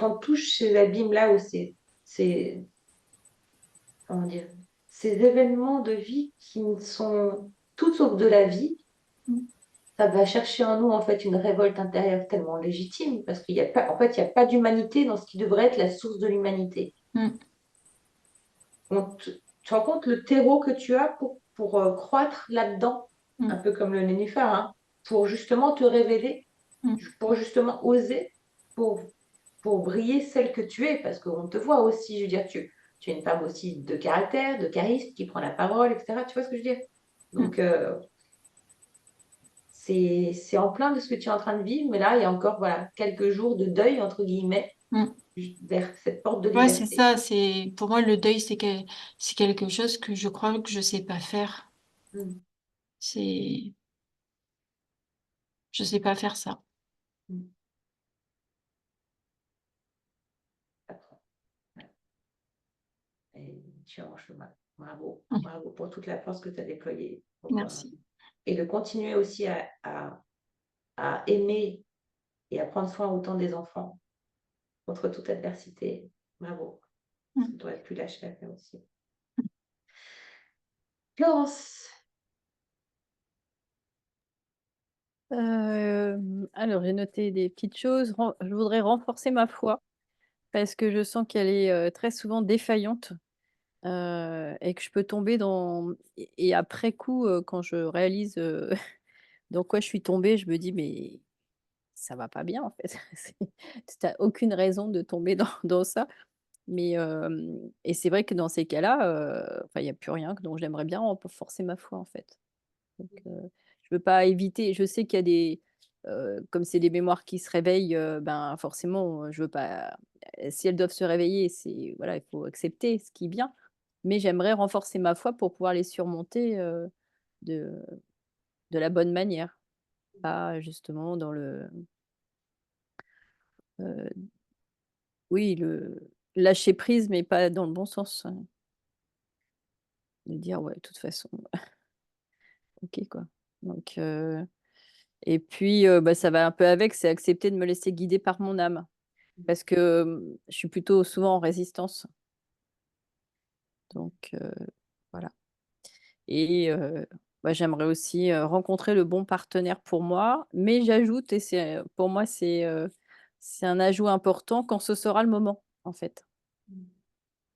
on touche ces abîmes-là ou ces, comment dire, ces événements de vie qui ne sont tout sauf de la vie, ça va chercher en nous en fait une révolte intérieure tellement légitime parce qu'il y a pas, en fait, il n'y a pas d'humanité dans ce qui devrait être la source de l'humanité. Mm. Tu te rends compte le terreau que tu as pour croître là-dedans, un Mm. peu comme le nénuphar, hein, pour justement te révéler, Mm. pour justement oser, pour, pour briller celle que tu es, parce qu'on te voit aussi, je veux dire, tu es une femme aussi de caractère, de charisme, qui prend la parole, etc. Tu vois ce que je veux dire? Mm. Donc, c'est en plein de ce que tu es en train de vivre, mais là, il y a encore voilà, quelques jours de deuil, entre guillemets, Mm. vers cette porte de Ouais, c'est liberté. ça. Pour moi, le deuil, c'est quelque chose que je crois que je sais pas faire. Mm. C'est, je sais pas faire ça. Mm. Après, ouais. Et tu es en chemin. Bravo. Mm. Bravo pour toute la force que tu as déployée. Merci. Et de continuer aussi à aimer et à prendre soin autant des enfants contre toute adversité. Bravo. Ça Mm. doit être plus lâché à faire aussi. Florence. Alors, j'ai noté des petites choses. Je voudrais renforcer ma foi parce que je sens qu'elle est très souvent défaillante et que je peux tomber dans... Et après coup, quand je réalise dans quoi je suis tombée, je me dis, mais ça va pas bien en fait. Tu n'as aucune raison de tomber dans ça. Mais et c'est vrai que dans ces cas-là, enfin, il n'y a plus rien, donc j'aimerais bien renforcer ma foi en fait. Donc, je veux pas éviter, je sais qu'il y a des, comme c'est des mémoires qui se réveillent, ben, forcément, je veux pas, si elles doivent se réveiller, c'est voilà, il faut accepter ce qui vient. Mais j'aimerais renforcer ma foi pour pouvoir les surmonter, de de la bonne manière. Pas justement dans le, heu, oui, le lâcher prise, mais pas dans le bon sens, de dire: «Ouais, de toute façon, OK, quoi». Donc et puis, bah, ça va un peu avec, c'est accepter de me laisser guider par mon âme. Parce que, je suis plutôt souvent en résistance, donc voilà. Et bah, j'aimerais aussi, rencontrer le bon partenaire pour moi, mais j'ajoute, et c'est, pour moi, c'est un ajout important, quand ce sera le moment, en fait.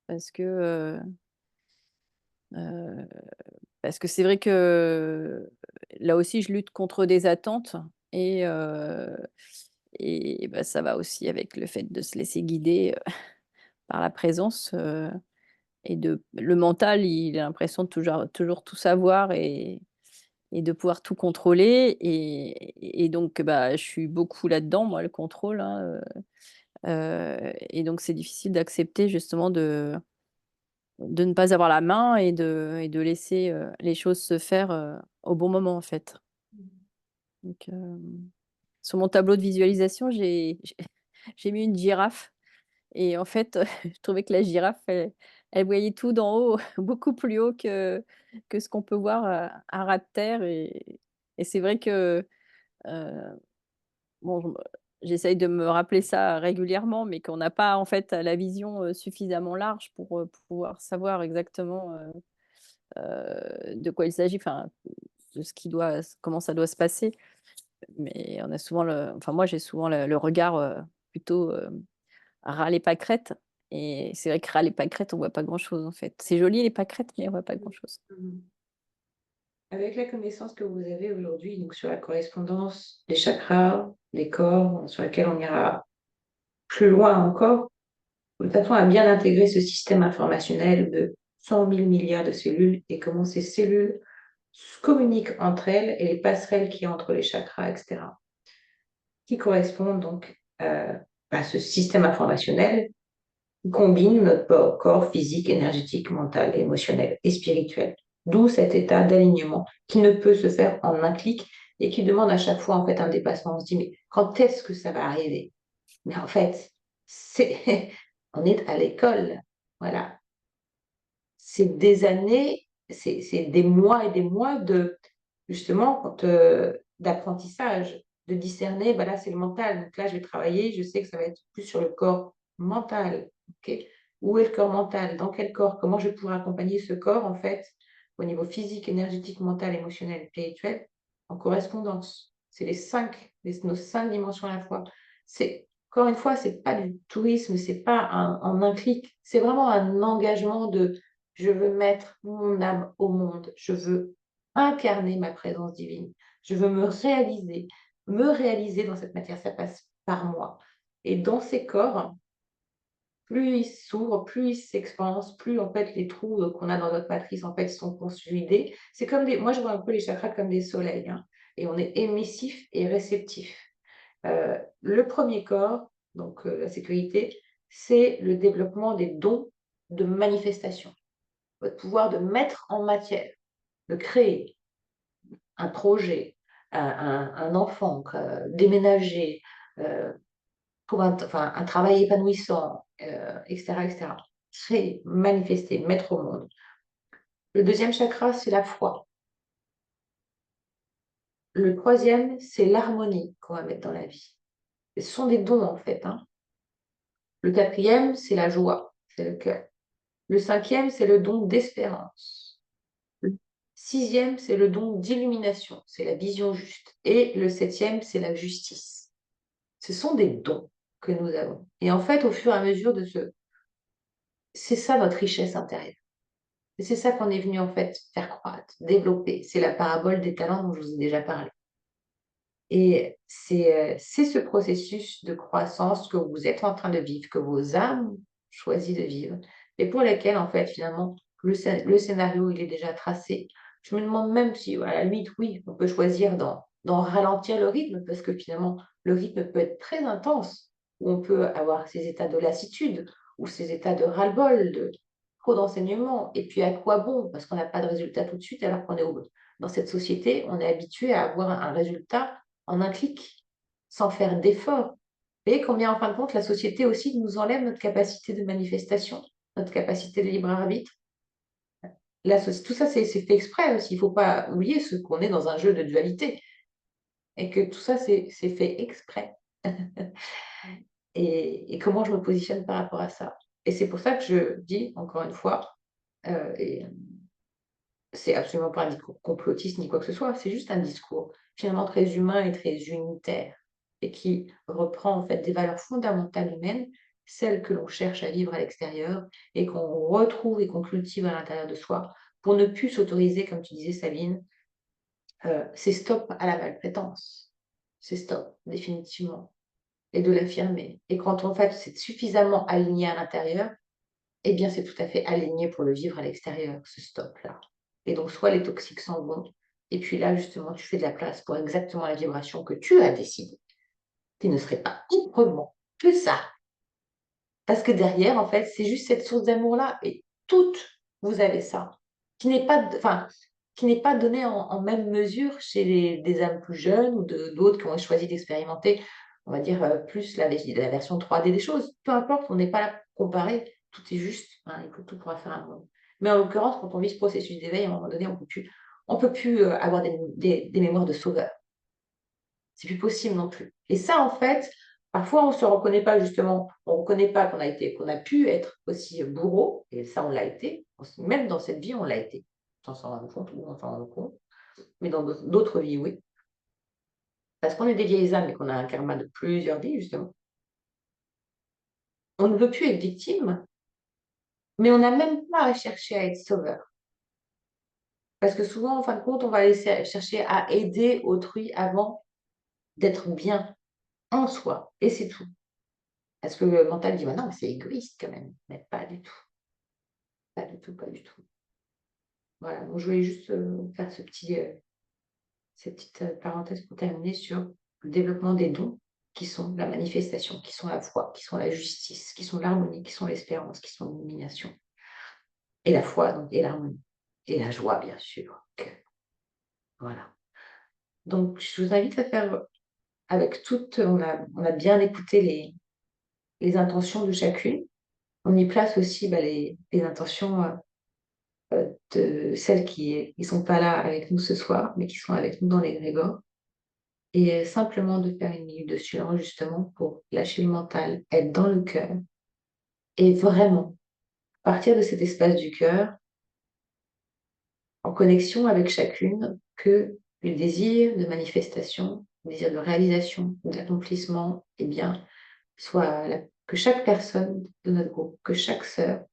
Parce que, heu, parce que c'est vrai que, là aussi, je lutte contre des attentes, et bah, ça va aussi avec le fait de se laisser guider, par la présence, et de le mental, il a l'impression de toujours tout savoir, et de pouvoir tout contrôler, et donc bah, je suis beaucoup là-dedans, moi, le contrôle, hein, et donc c'est difficile d'accepter justement de ne pas avoir la main, et de laisser, les choses se faire, au bon moment, en fait. Donc sur mon tableau de visualisation, j'ai mis une girafe, et en fait, je trouvais que la girafe, elle voyait tout d'en haut, beaucoup plus haut que ce qu'on peut voir à ras de terre, et c'est vrai que, heu, bon, j'essaye de me rappeler ça régulièrement, mais qu'on n'a pas en fait la vision, suffisamment large pour pouvoir savoir exactement, de quoi il s'agit, enfin, de ce qui doit comment ça doit se passer. Mais on a souvent enfin moi j'ai souvent le regard, plutôt, ras les pâquerettes, et c'est vrai que ras les pâquerettes, on voit pas grand-chose en fait. C'est joli les pâquerettes, mais on voit pas grand-chose. Mhm. Avec la connaissance que vous avez aujourd'hui, donc sur la correspondance des chakras, des corps, sur laquelle on ira plus loin encore, de façon à bien intégrer ce système informationnel de 100 000 milliards de cellules et comment ces cellules se communiquent entre elles et les passerelles qu'il y a entre les chakras, etc., qui correspondent donc à ce système informationnel qui combine notre corps physique, énergétique, mental, émotionnel et spirituel. D'où cet état d'alignement qui ne peut se faire en un clic et qui demande à chaque fois en fait un dépassement. On se dit, mais quand est-ce que ça va arriver? Mais en fait, on est à l'école. Voilà. C'est des années, c'est des mois et des mois de, justement, d'apprentissage, de discerner, bah là, c'est le mental. Donc là, je vais travailler, je sais que ça va être plus sur le corps mental. Ok. Où est le corps mental? Dans quel corps? Comment je vais pouvoir accompagner ce corps, en fait, au niveau physique, énergétique, mental, émotionnel, spirituel, en correspondance? C'est nos 5 dimensions à la fois. Encore une fois, c'est pas du tourisme, c'est pas en un clic. C'est vraiment un engagement de je veux mettre mon âme au monde, je veux incarner ma présence divine, je veux me réaliser dans cette matière. Ça passe par moi. Et dans ces corps, plus ils s'ouvrent, plus ils s'expansent, plus en fait les trous qu'on a dans notre matrice en fait sont consolidés. C'est comme moi je vois un peu les chakras comme des soleils, hein, et on est émissif et réceptif. Le premier corps, donc la sécurité, c'est le développement des dons de manifestation, votre pouvoir de mettre en matière, de créer un projet, un enfant, déménager, un travail épanouissant, etc., etc. Créer, manifester, mettre au monde. Le deuxième chakra, c'est la foi. Le troisième, c'est l'harmonie qu'on va mettre dans la vie. Ce sont des dons, en fait, hein. Le quatrième, c'est la joie, c'est le cœur. Le cinquième, c'est le don d'espérance. Le sixième, c'est le don d'illumination, c'est la vision juste. Et le septième, c'est la justice. Ce sont des dons que nous avons. Et en fait, au fur et à mesure c'est ça notre richesse intérieure. Et c'est ça qu'on est venu en fait faire croître, développer. C'est la parabole des talents dont je vous ai déjà parlé. Et c'est ce processus de croissance que vous êtes en train de vivre, que vos âmes choisissent de vivre, et pour lesquelles en fait finalement le scénario il est déjà tracé. Je me demande même si à la limite oui, on peut choisir d'en ralentir le rythme parce que finalement le rythme peut être très intense, où on peut avoir ces états de lassitude ou ces états de ras-le-bol, de trop d'enseignements. Et puis à quoi bon? Parce qu'on n'a pas de résultat tout de suite alors qu'on est dans cette société, on est habitué à avoir un résultat en un clic, sans faire d'effort. Vous voyez combien, en fin de compte, la société aussi nous enlève notre capacité de manifestation, notre capacité de libre arbitre. Tout ça, c'est fait exprès aussi. Il ne faut pas oublier qu'on est dans un jeu de dualité et que tout ça, c'est fait exprès. Et comment je me positionne par rapport à ça. Et c'est pour ça que je dis, encore une fois, et c'est absolument pas un discours complotiste ni quoi que ce soit, c'est juste un discours finalement très humain et très unitaire et qui reprend en fait des valeurs fondamentales humaines, celles que l'on cherche à vivre à l'extérieur et qu'on retrouve et qu'on cultive à l'intérieur de soi pour ne plus s'autoriser, comme tu disais Sabine, c'est stop à la maltraitance, c'est stop définitivement et de l'affirmer. Et quand en fait c'est suffisamment aligné à l'intérieur, eh bien, c'est tout à fait aligné pour le vivre à l'extérieur, ce stop-là. Et donc, soit les toxiques s'en vont, et puis là, justement, tu fais de la place pour exactement la vibration que tu as décidé, qui ne serait pas autrement que ça. Parce que derrière, en fait, c'est juste cette source d'amour-là, et toutes, vous avez ça, qui n'est pas, qui n'est pas donné en même mesure chez des âmes plus jeunes ou d'autres qui ont choisi d'expérimenter, on va dire, plus la version 3D des choses. Peu importe, on n'est pas là pour comparer, tout est juste, hein, il faut tout pour faire un monde. Mais en l'occurrence, quand on vit ce processus d'éveil, à un moment donné, on peut plus avoir des mémoires de sauveur. C'est plus possible non plus. Et ça, en fait, parfois, on ne se reconnaît pas justement, on ne reconnaît pas qu'on a pu être aussi bourreau, et ça, on l'a été. Même dans cette vie, on l'a été. Sans s'en rendre compte ou on s'en rend compte. Mais dans d'autres vies, oui. Parce qu'on est des vieilles âmes et qu'on a un karma de plusieurs vies, justement. On ne veut plus être victime, mais on n'a même pas à chercher à être sauveur. Parce que souvent, en fin de compte, on va aller chercher à aider autrui avant d'être bien en soi. Et c'est tout. Parce que le mental dit, bah non, mais c'est égoïste quand même. Mais pas du tout. Pas du tout, pas du tout. Voilà, donc je voulais juste faire cette petite parenthèse pour terminer sur le développement des dons, qui sont la manifestation, qui sont la foi, qui sont la justice, qui sont l'harmonie, qui sont l'espérance, qui sont l'illumination. Et la foi, donc, et l'harmonie. Et la joie, bien sûr. Voilà. Donc, je vous invite à faire avec toutes, on a bien écouté les intentions de chacune. On y place aussi les intentions de celles qui ne sont pas là avec nous ce soir, mais qui sont avec nous dans l'égrégore. Et simplement de faire une minute de silence justement pour lâcher le mental, être dans le cœur et vraiment partir de cet espace du cœur en connexion avec chacune que le désir de manifestation le désir de réalisation, d'accomplissement, eh bien, que chaque personne de notre groupe, que chaque sœur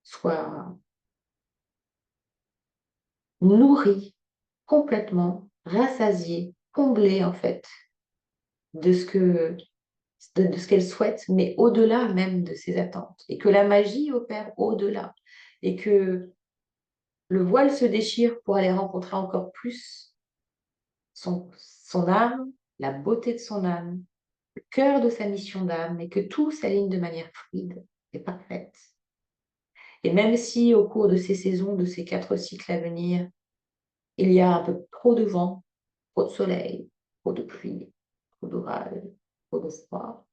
soit nourrie complètement, rassasiée, comblée en fait de ce qu'elle souhaite, mais au-delà même de ses attentes, et que la magie opère au-delà, et que le voile se déchire pour aller rencontrer encore plus son âme, la beauté de son âme, le cœur de sa mission d'âme, et que tout s'aligne de manière fluide et parfaite. Et même si au cours de ces saisons, de ces 4 cycles à venir, il y a un peu trop de vent, trop de soleil, trop de pluie, trop d'orage, trop de froid,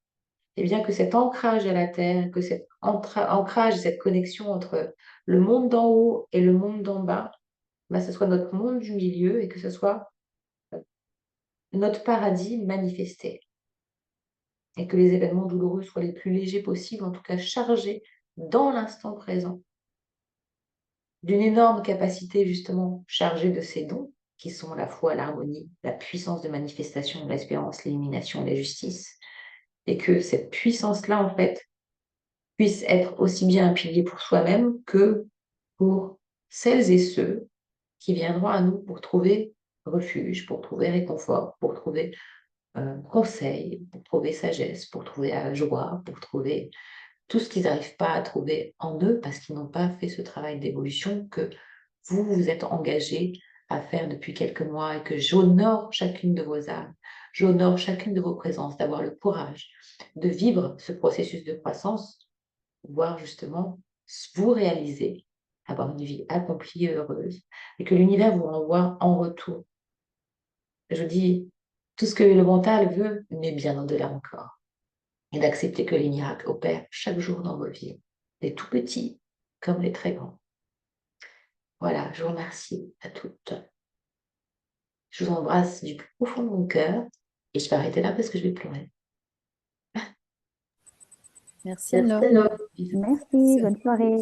et bien que cet ancrage à la terre, que cet ancrage, cette connexion entre le monde d'en haut et le monde d'en bas, ben, ce soit notre monde du milieu et que ce soit notre paradis manifesté. Et que les événements douloureux soient les plus légers possibles, en tout cas chargés dans l'instant présent, d'une énorme capacité justement chargée de ces dons, qui sont à la fois l'harmonie, la puissance de manifestation, l'espérance, l'illumination, la justice, et que cette puissance-là, en fait, puisse être aussi bien un pilier pour soi-même que pour celles et ceux qui viendront à nous pour trouver refuge, pour trouver réconfort, pour trouver conseil, pour trouver sagesse, pour trouver joie, pour trouver tout ce qu'ils n'arrivent pas à trouver en eux parce qu'ils n'ont pas fait ce travail d'évolution que vous vous êtes engagés à faire depuis quelques mois et que j'honore chacune de vos âmes, j'honore chacune de vos présences, d'avoir le courage de vivre ce processus de croissance, pouvoir justement vous réaliser, avoir une vie accomplie et heureuse, et que l'univers vous renvoie en retour. Je dis tout ce que le mental veut, mais bien au-delà encore. Et d'accepter que les miracles opèrent chaque jour dans vos vies, les tout petits comme les très grands. Voilà, je vous remercie à toutes. Je vous embrasse du plus profond de mon cœur et je vais arrêter là parce que je vais pleurer. Merci Anne-Laure. Merci. Merci, bonne soirée.